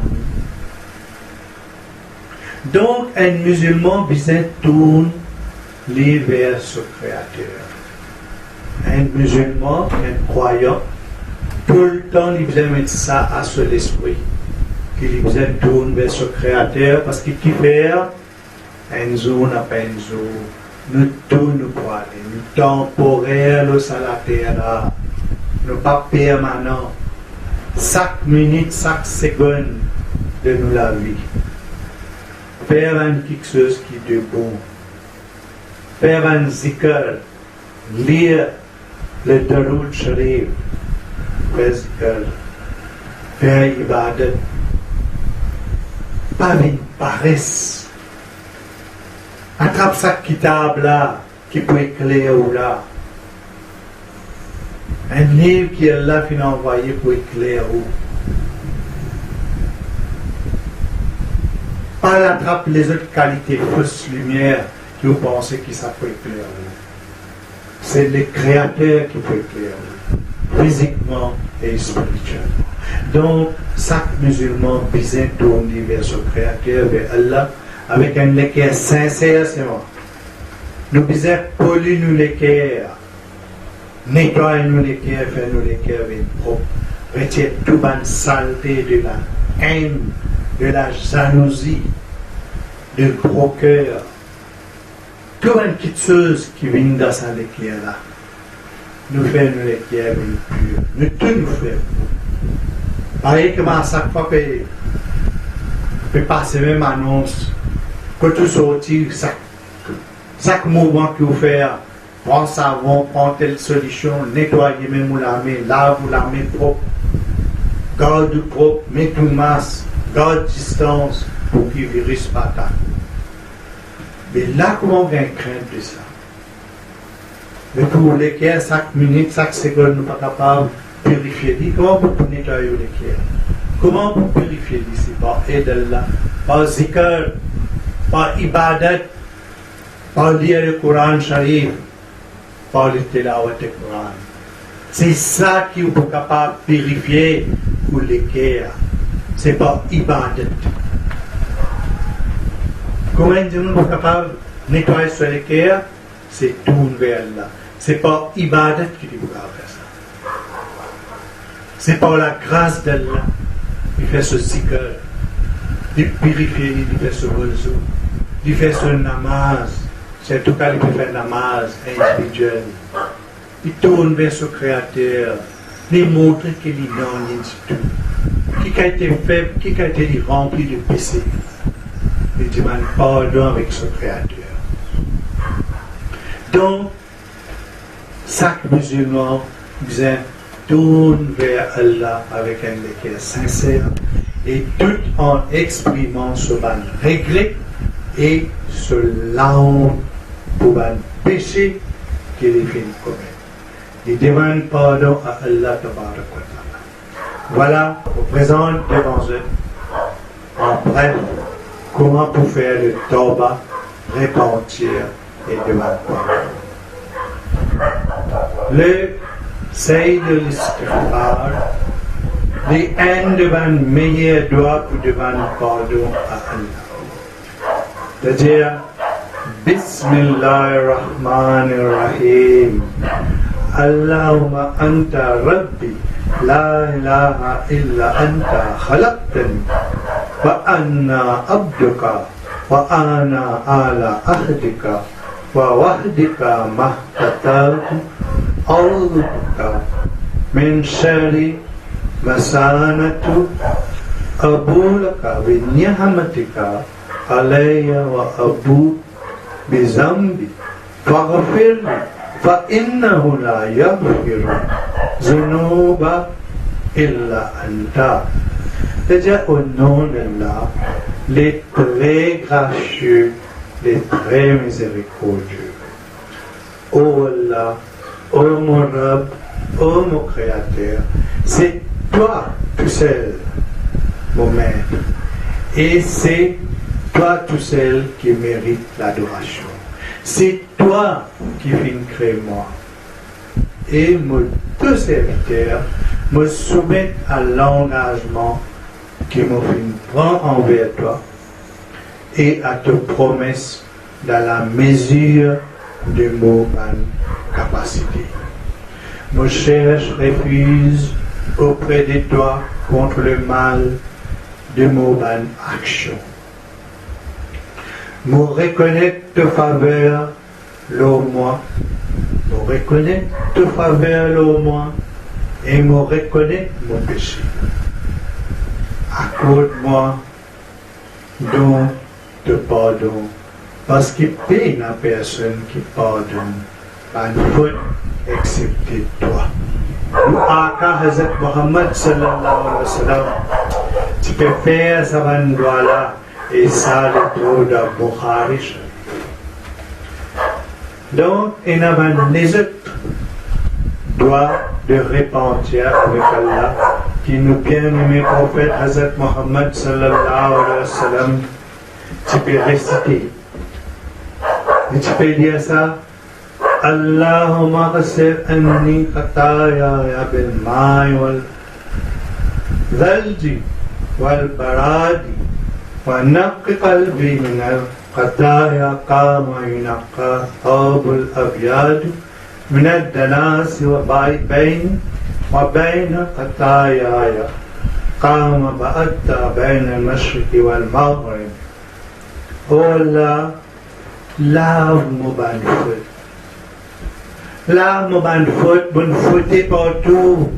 Donc, un musulman besoin tourne vers ce Créateur. Un musulman, un croyant, tout le temps, il besoin mettre ça à son esprit. Qu'il besoin tourne vers ce Créateur parce qu'il fait un jour après un jour, nous tournons pour aller, nous temporaires, nous à la terre, nous pas permanents. Chaque minute, chaque seconde de nous la vie. Faire quelque chose qui est bon. Faire un zikr, lire le Daroud Sharif, faire zikr, faire ibadat. Pas une paresse. Attrape sa kitab là, qui peut éclairer ou là. Un livre qui est là, qui est envoyé pour éclairer ou. Pas l'attrape les autres qualités, fausses lumières, qui vous pensez que ça peut éclairer ou. C'est le Créateur qui peut éclairer ou, physiquement et spirituellement. Donc, chaque musulman besoin tourner vers son Créateur, vers Allah, avec un équerre sincère, c'est moi. Nous besoin polir nous l'équerre, nettoyer nous l'équerre, faire nous l'équerre propre, retirer toute la saleté de la haine, de la jalousie, du gros cœur, toute une petite chose qui vient dans cette équerre là. Nous faisons nous l'équerre pure, nous tout nous faisons. Pareil comme à chaque fois que je passe même annonce, que tout sortir, chaque mouvement que vous faites, prends savon, prends telle solution, nettoyez même la main, lave la main propre, garde propre, mets tout masque, garde distance pour qu'il ne virus pas ta. Mais là, comment on gagne crainte de ça? Mais pour lesquels, chaque minute, chaque seconde, nous ne sommes pas capables de purifier. Comment vous pouvez nettoyer lesquels? Comment vous purifiez ici? Par aide Allah, par zikr, par ibadat, par lire le Coran Sharif, par le tilawat du Coran. C'est ça qui vous est capable de purifier pour l'équerre. C'est pas ibadat. Comment nous sommes capables de nettoyer sur l'équerre? C'est tout vers Allah. C'est pas ibadat qui vous faire ça. C'est par la grâce d'Allah qui fait ce zikr, il purifie, il fait ce réseau, il fait ce namaz. C'est tout cas, il peut faire namaz individuel. Il tourne vers ce Créateur, il montre qu'il est dans tout. Qui a été faible, qui a été rempli de péché. Il demande pardon avec ce Créateur. Donc, chaque musulman tourne vers Allah avec un cœur sincère et tout en exprimant ce ban réglé et ce langue pour un péché qu'il est fait commettre. Il demande pardon à Allah Tabarak wa Ta'ala. Voilà, je vous présente devant eux en bref comment pour faire le tawbah, repentir et demander pardon. Le Saïd de l'istighfar, les haines devant meilleur doigt pour demander pardon à Allah. C'est-à-dire, Bismillahirrahmanirrahim. Allahumma anta rabbi, la ilaha illa anta khalaqtani, wa anna abduka, wa ana ala ahdika, wa wahdika mahtatartu, a'udhuka min shari masanatu, abulaka bi ni'matika, علي وأبوء بذنبي فاغفر لي فإنه لا يغفر الذنوب إلا أنت. C'est-à-dire au nom d'Allah, les très gracieux, les très miséricordieux. Oh Allah, oh mon Rab, oh mon Créateur, c'est toi tout seul, mon Maître, et c'est toi tout seul qui mérite l'adoration. C'est toi qui viens créer moi. Et mes deux serviteurs me soumettent à l'engagement qui me prend envers toi et à tes promesses dans la mesure de mon capacité. Me cherche refuge auprès de toi contre le mal de mon action. Me reconnaître ta faveur, l'au moi. Me reconnaître ta faveur, l'au moi. Et me reconnaître mon péché. Accorde-moi donc te pardon, parce qu'il n'y a personne qui pardonne par une faute excepté toi. Nous, Aka Hazrat Muhammad sallallahu alayhi wa sallam, tu peux faire ça là et ça le dos de Bukhari. Donc, il y a les autres doigts de repentir avec Allah qui nous bien-aimé prophète Hazrat Muhammad sallallahu alayhi wa sallam. Tu peux réciter et tu peux dire ça. Allahumma qasir anni khataya bil ma'i wal dhalji wal baradi wa naqi qalbi min al khataya kama yunaqqa thawbul abyad min al danas wa bayn وبين خطاياي قام بأتى بين المشرق والمغرب. Oh Allah, lave-moi bonne faute. Lave-moi bonne faute, bonne faute partout.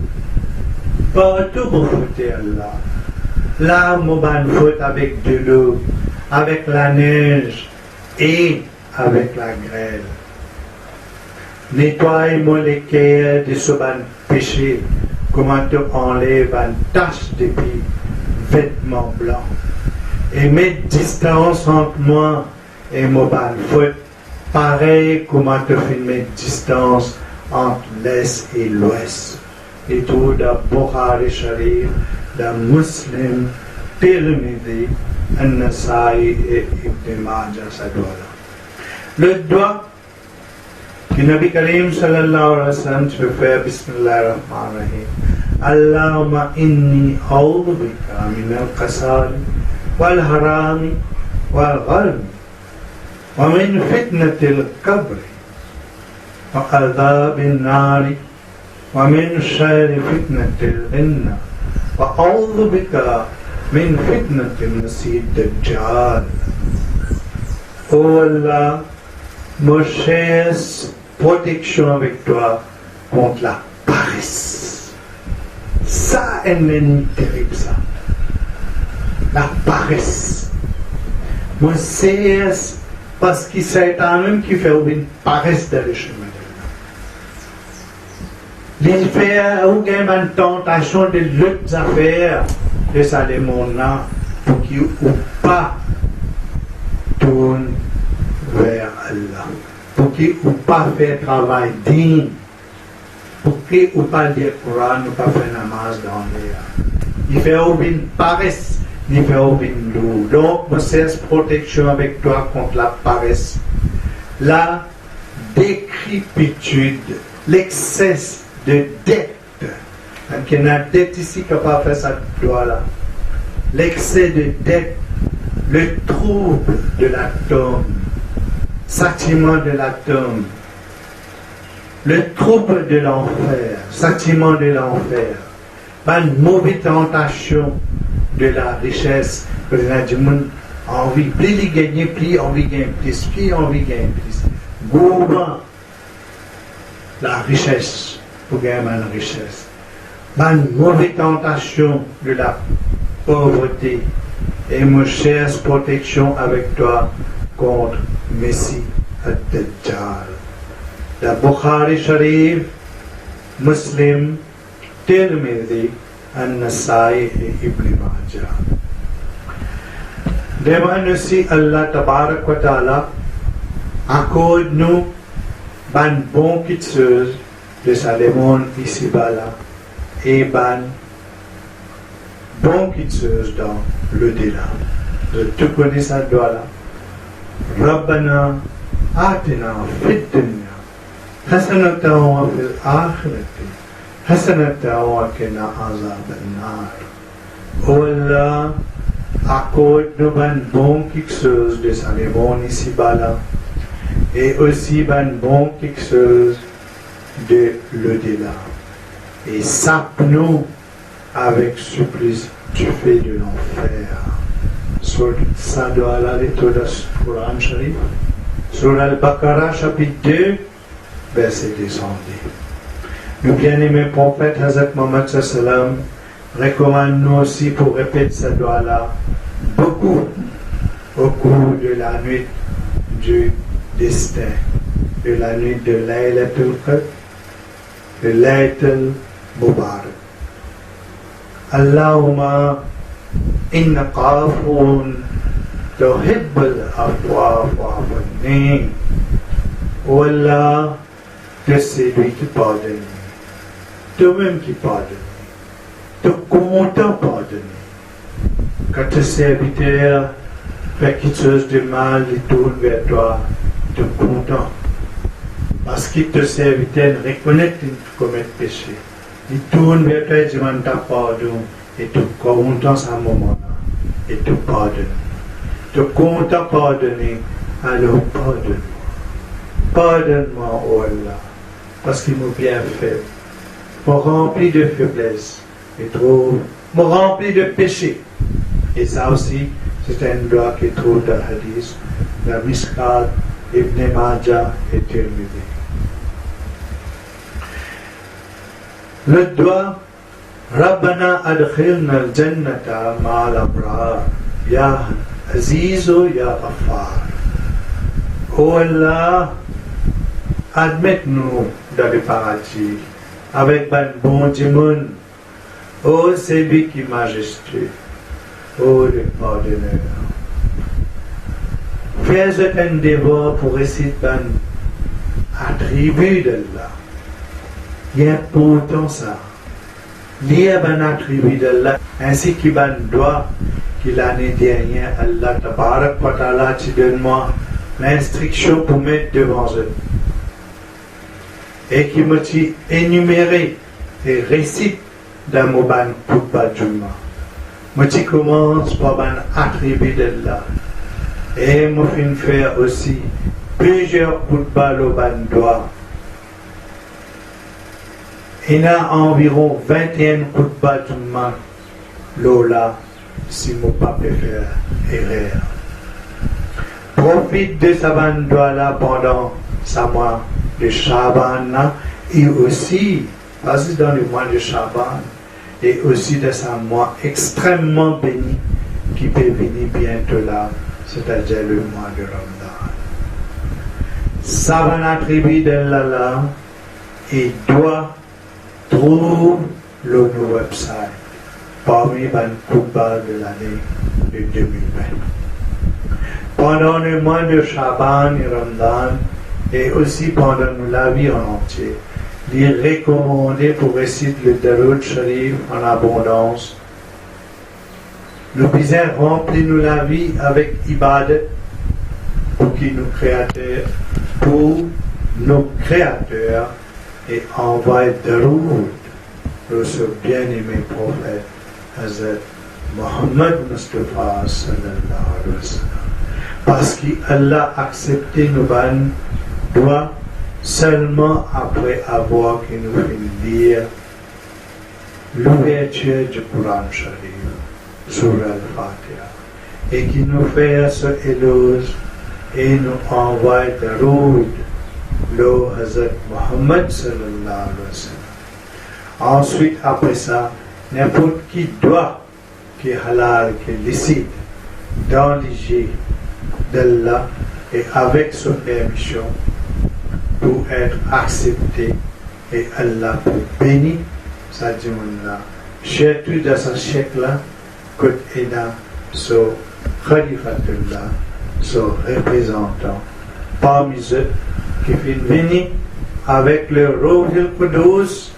Partout pour foutre Allah. Lave-moi bonne faute avec de l'eau, avec la neige et avec la grêle. Nettoie-moi les cœurs de ce bon péché, comment tu enlèves une tache de pied, vêtements blancs, et mets distance entre moi et mon bonne faute, pareil comment tu fais mettre distance entre l'Est et l'Ouest. Et tout de Bukhari Sharif, de Muslim, Tirmidhi, An-Nasai et Ibn Majah Sadwala. Le doigt que Nabi Karim sallallahu alayhi wa sallam, tu peux faire Bismillah ar-Rahman ar-Rahim. Allahumma inni a'udhu bika min al-qasari wal-harami wal-ghalmi wa min fitnati al-qabri wa adhab al-nari wa min shari fitnati al-ghinna wa a'udhu bika min fitnati al-masih ad-dajjal. Oh Allah, me cherche protection avec toi contre la paresse. Ça, est un ennemi terrible, ça. La paresse. Moi, c'est parce que c'est un homme qui fait une paresse dans le chemin de l'homme. Les faire ou gagne une tentation de l'autre affaire, de ça, les mondes pour qu'ils ou pas tournent vers Allah. Pour qu'ils ou pas faire travail digne, pour qu'ils ou pas dire Coran, ou pas faire namaz dans l'air. Il fait aucune paresse, il fait aucune douleur. Donc, me cesse protection avec toi contre la paresse, la décrépitude, l'excès de dette. Donc, il y a une dette ici qui n'a pas fait ça doigt là. L'excès de dette, le trouble de la tombe. Châtiment de la tombe, le trouble de l'enfer, châtiment de l'enfer, pas une mauvaise tentation de la richesse, que les gens ont envie, plus ils gagnent, plus envie de gagner plus, plus envie de gagner plus. Gourmand, la richesse, pour gagner une richesse. Pas une mauvaise tentation de la pauvreté, et me cherche protection avec toi contre Messie ad-Dajjal. La Bukhari Sharif, Muslim, Tirmidhi, An-Nasai et Ibn Majah. Demande aussi Allah Tabarak wa Ta'ala accorde-nous ban bon kitseuse de Salomon ici-bas là et ban bon kitseuse dans le delà. De tout connaître ça doit là. Rabbana atina fid dunya hasanatan wa fil akhirati hasanatan wa qina azaban nar. Oh Allah, accorde-nous ban bon kitseuse de Salomon ici-bas là et aussi ban bon kitseuse de l'au-delà. Et sape-nous avec supplice du fait de l'enfer. Sur ça doit aller tout dans le Coran Sharif. Sur Al-Baqarah chapitre 2, verset 210. Le bien-aimé prophète Hazrat Muhammad sallam recommande nous aussi pour répéter ce doigt-là beaucoup au cours de la nuit du destin, de la nuit de Laylatul Qadr, de Laylatul Mubarak. Allahumma innaka afuun tuhibbul afwa fa'fu anni. Oh Allah, tu es celui qui pardonne, toi-même qui pardonne, tu es content pardonner. Quand tes serviteurs fait quelque chose de mal, ils tournent vers toi, tu es content. Parce que tes serviteurs reconnaissent qu'ils commettent péché. Ils tournent vers toi et demandent ta pardon. Et tu es content à ce moment-là. Et tu pardonnes. Tu es content de pardonner. Alors pardonne-moi. Pardonne-moi, oh Allah. Parce qu'il m'a bien fait. Me rempli de faiblesse. Et trop. Me rempli de péché. Et ça aussi, c'est un doigt qui trouve dans le hadith. La Mishkat, Ibn Majah et Tirmidhi. Le doigt, Rabbana adkhilna al-jannata ma'al abrar, ya Azizu ya Ghaffar. Oh Allah, admette-nous dans le paradis avec un bon Dieu. Oh, c'est lui qui est majestueux. Oh, le pardonneur. Fais un devoir pour réciter un attribut d'Allah. Il y a pourtant ça. Lire un attribut d'Allah ainsi qu'un doigt que l'année dernière, Allah Tabarak wa Ta'ala, tu donnes-moi l'instruction pour mettre devant eux. Et qui me dit énuméré et récite dans mon ban Khutbah Jumma. Moi, tu commences par un attribut d'Allah. Et moi, je faire aussi plusieurs Khutbah le ban doigt. Il y a environ 21 Khutbah Jumma Lola, si mon papa peut faire erreur. Profite de sa ban doigt là pendant sa mois de Shaban et aussi, parce que dans le mois de Shaban, et aussi de sa mois extrêmement béni qui peut venir bientôt là, c'est-à-dire le mois de Ramadan. Ça va attribuer d'Allah là et doit trouver le nouveau website parmi les Khutbah de l'année de 2020. Pendant le mois de Shaban et Ramadan et aussi pendant la vie en entier, il est recommandé pour réciter le Darud Sharif en abondance. Nous puissions remplir nous la vie avec ibadat pour qui nous créateurs, pour nos créateurs et envoyer Darud pour ce bien-aimé prophète Hazrat Muhammad Mustafa sallallahu alayhi wa sallam. Parce qu'Allah a accepté nos ban doigts seulement après avoir qu'il nous fait lire l'ouverture du Coran Sharif sur Al-Fatiha et qui nous fait ce éloge et nous envoie Daroud le Hazrat Muhammad sallallahu alayhi wa sallam. Ensuite, après ça, n'importe qui doit, qui est halal, qui est licite, dans l'IG d'Allah et avec sa permission pour être accepté et Allah pour bénir sa dimona. Surtout dans ce chèque-là, que Eda, son Khalifatullah, son représentant, parmi eux, qui viennent venir avec le Ruhul Qudus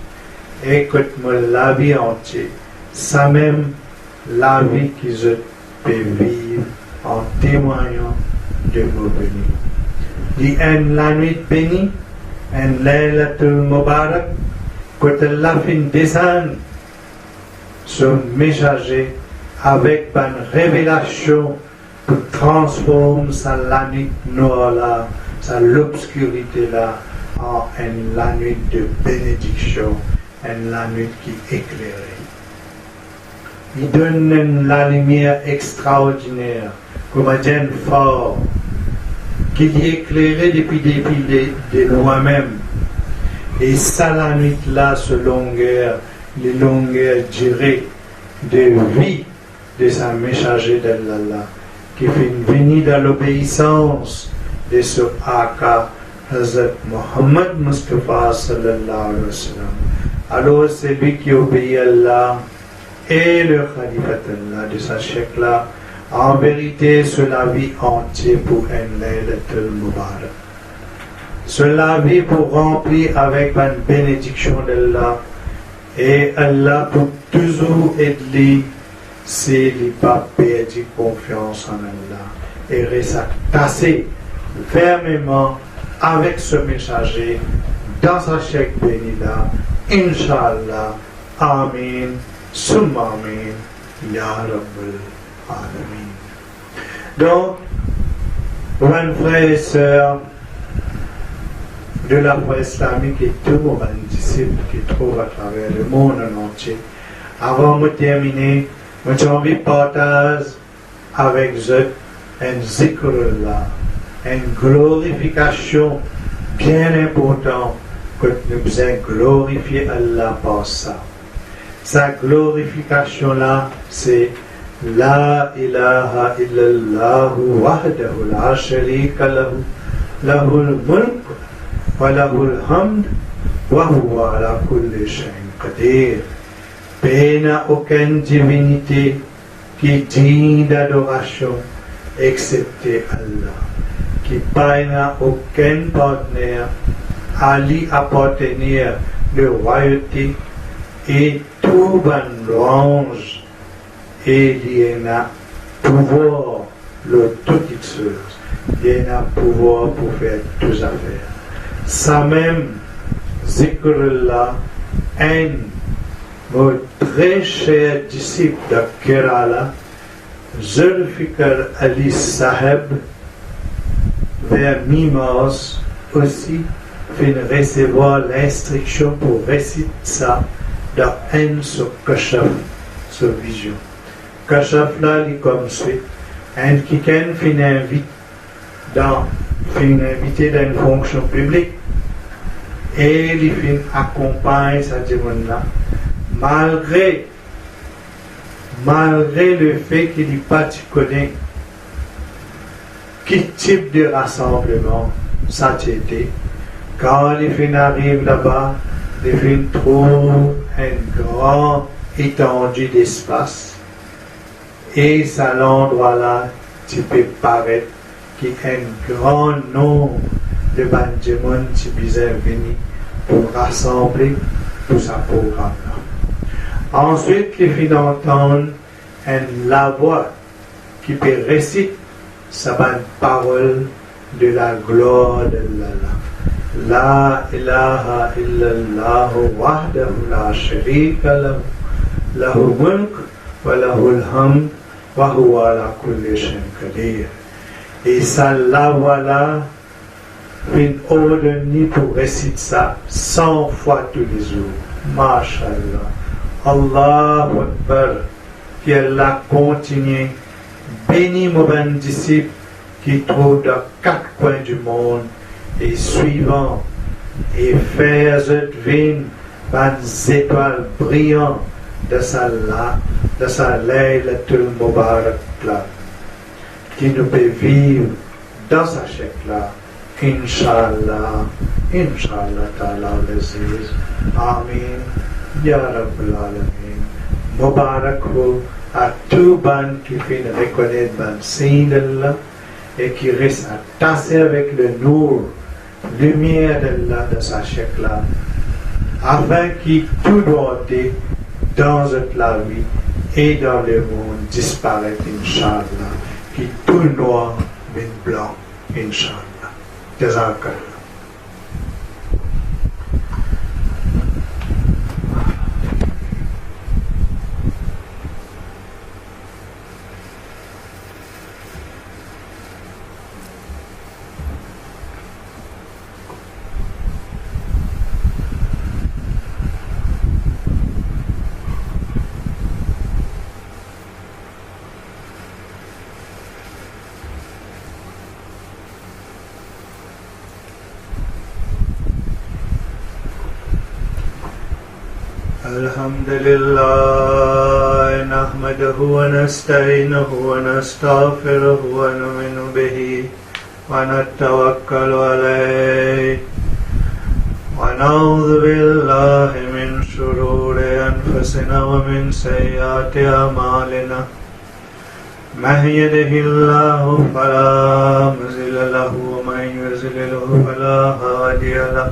et que la vie entière, ça même la vie qu'ils peuvent vivre en témoignant de nos bénis. Il y a la nuit bénie, un Laylatul Mubarak, que Allah fin descendre son messager avec une révélation pour transformer la nuit noire là, l'obscurité là, en la nuit de bénédiction, la nuit qui est éclairée. Il donne la lumière extraordinaire, comme un gène fort, qui est éclairé depuis de loin-même. Et ça, la nuit là, les longueurs durées de vie de sa messager d'Allah, qui fait venir dans l'obéissance de ce Aka, Hazrat Muhammad Mustafa sallallahu alayhi wa sallam. Alors, c'est lui qui obéit à Allah et le Khalifat Allah de sa chèque-là, en vérité, sur la vie entière pour un Laylatul Mubarak. Sur la vie pour remplir avec une bénédiction d'Allah et Allah pour toujours aider s'il n'est pas perdu confiance en Allah et reste tassé fermement avec ce messager dans sa chèque béni-là. Inch'Allah. Amin. Summa amin. Ya Rabbul Alamin. Donc, mes frères et sœurs de la foi islamique et tous mes disciples qui trouvent à travers le monde entier, avant de terminer, j'ai envie de partager avec eux un zikrullah, une glorification bien importante que nous avons glorifié Allah par ça. Sa glorification-là, c'est La ilaha illallah wahdahu la sharika lahu, lahul mulk wa lahul hamd wa huwa ala kulli shay'in qadir. Il n'y a aucune divinité qui est digne d'adoration excepté Allah, qui n'a aucun partenaire à lui appartenir de royauté et tout bon louange et il y a pouvoir le toute chose, il y a pouvoir pour faire toutes affaires. Ça même zikrullah un mon très cher disciple de Kerala, Zulfikar Ali Saheb, vers mi-mars aussi, fait recevoir l'instruction pour réciter ça dans un sur Kashaf, sur vision. Kashaf là, il est comme suit. Un qui fait invité dans une fonction publique et il fait accompagner sa demande malgré le fait qu'il n'est pas connu quel type de rassemblement ça a été, quand les filles arrivent là-bas, les filles trouvent une grande étendue d'espace et ça l'endroit-là, tu peux paraître qu'il y a un grand nombre de Benjamin qui sont venus pour rassembler tout ce programme-là. Ensuite, les filles entendent la voix qui peut réciter sa parole de la gloire d'Allah. La ilaha illallah wahdahu la sharika lahu, lahul mulk wa lahul hamd wa huwa ala kulli shay'in qadir. Et ça, la voix-là, une ordonnée pour réciter ça 100 fois tous les jours. Masha'Allah. Allahu Akbar, qu'Allah continue, bénis mon bon disciple qui trouve dans 4 coins du monde et suivant et faire cette vie des étoiles brillantes de sa Laylatul Mubarak là. qui nous peut vivre dans sa chèque-là. Inch'Allah, Inch'Allah Ta'ala l'Aziz. Amin. Ya Rabbal Alamin. Mubarak ho à tout ban qui fait reconnaître ban signe d'Allah et qui reste attaché avec le nour, lumière d'Allah dans sa chèque-là, afin qu'il tout doit être dans la vie et dans le monde disparaître, Inch'Allah, qui tout noir mais blanc, Inch'Allah. Jazakallah. الحمد لله نحمده ونستعينه ونستغفره ونؤمن به ونتوكل عليه ونعوذ بالله من شرور أنفسنا ومن سيئات أعمالنا من يهده الله فلا مضل له ومن يضلل فلا هادي له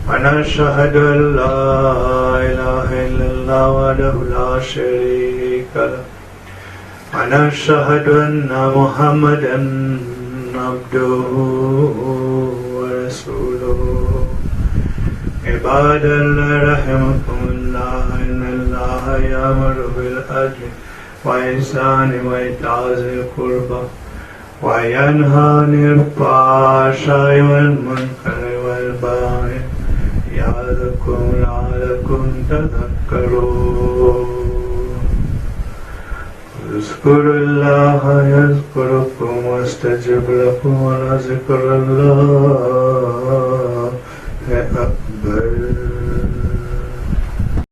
ونشهد أن لا إله إلا الله وحده لا شريك له ونشهد أن محمدا عبده ورسوله عباد الله رحمكم الله إن الله يأمر بالعدل والإحسان وإيتاء ذي القربى وينهى عن الفحشاء والمنكر والبغي يعظكم لعلكم تذكرون اذكروا الله يذكركم واستجب لكم ولذكر الله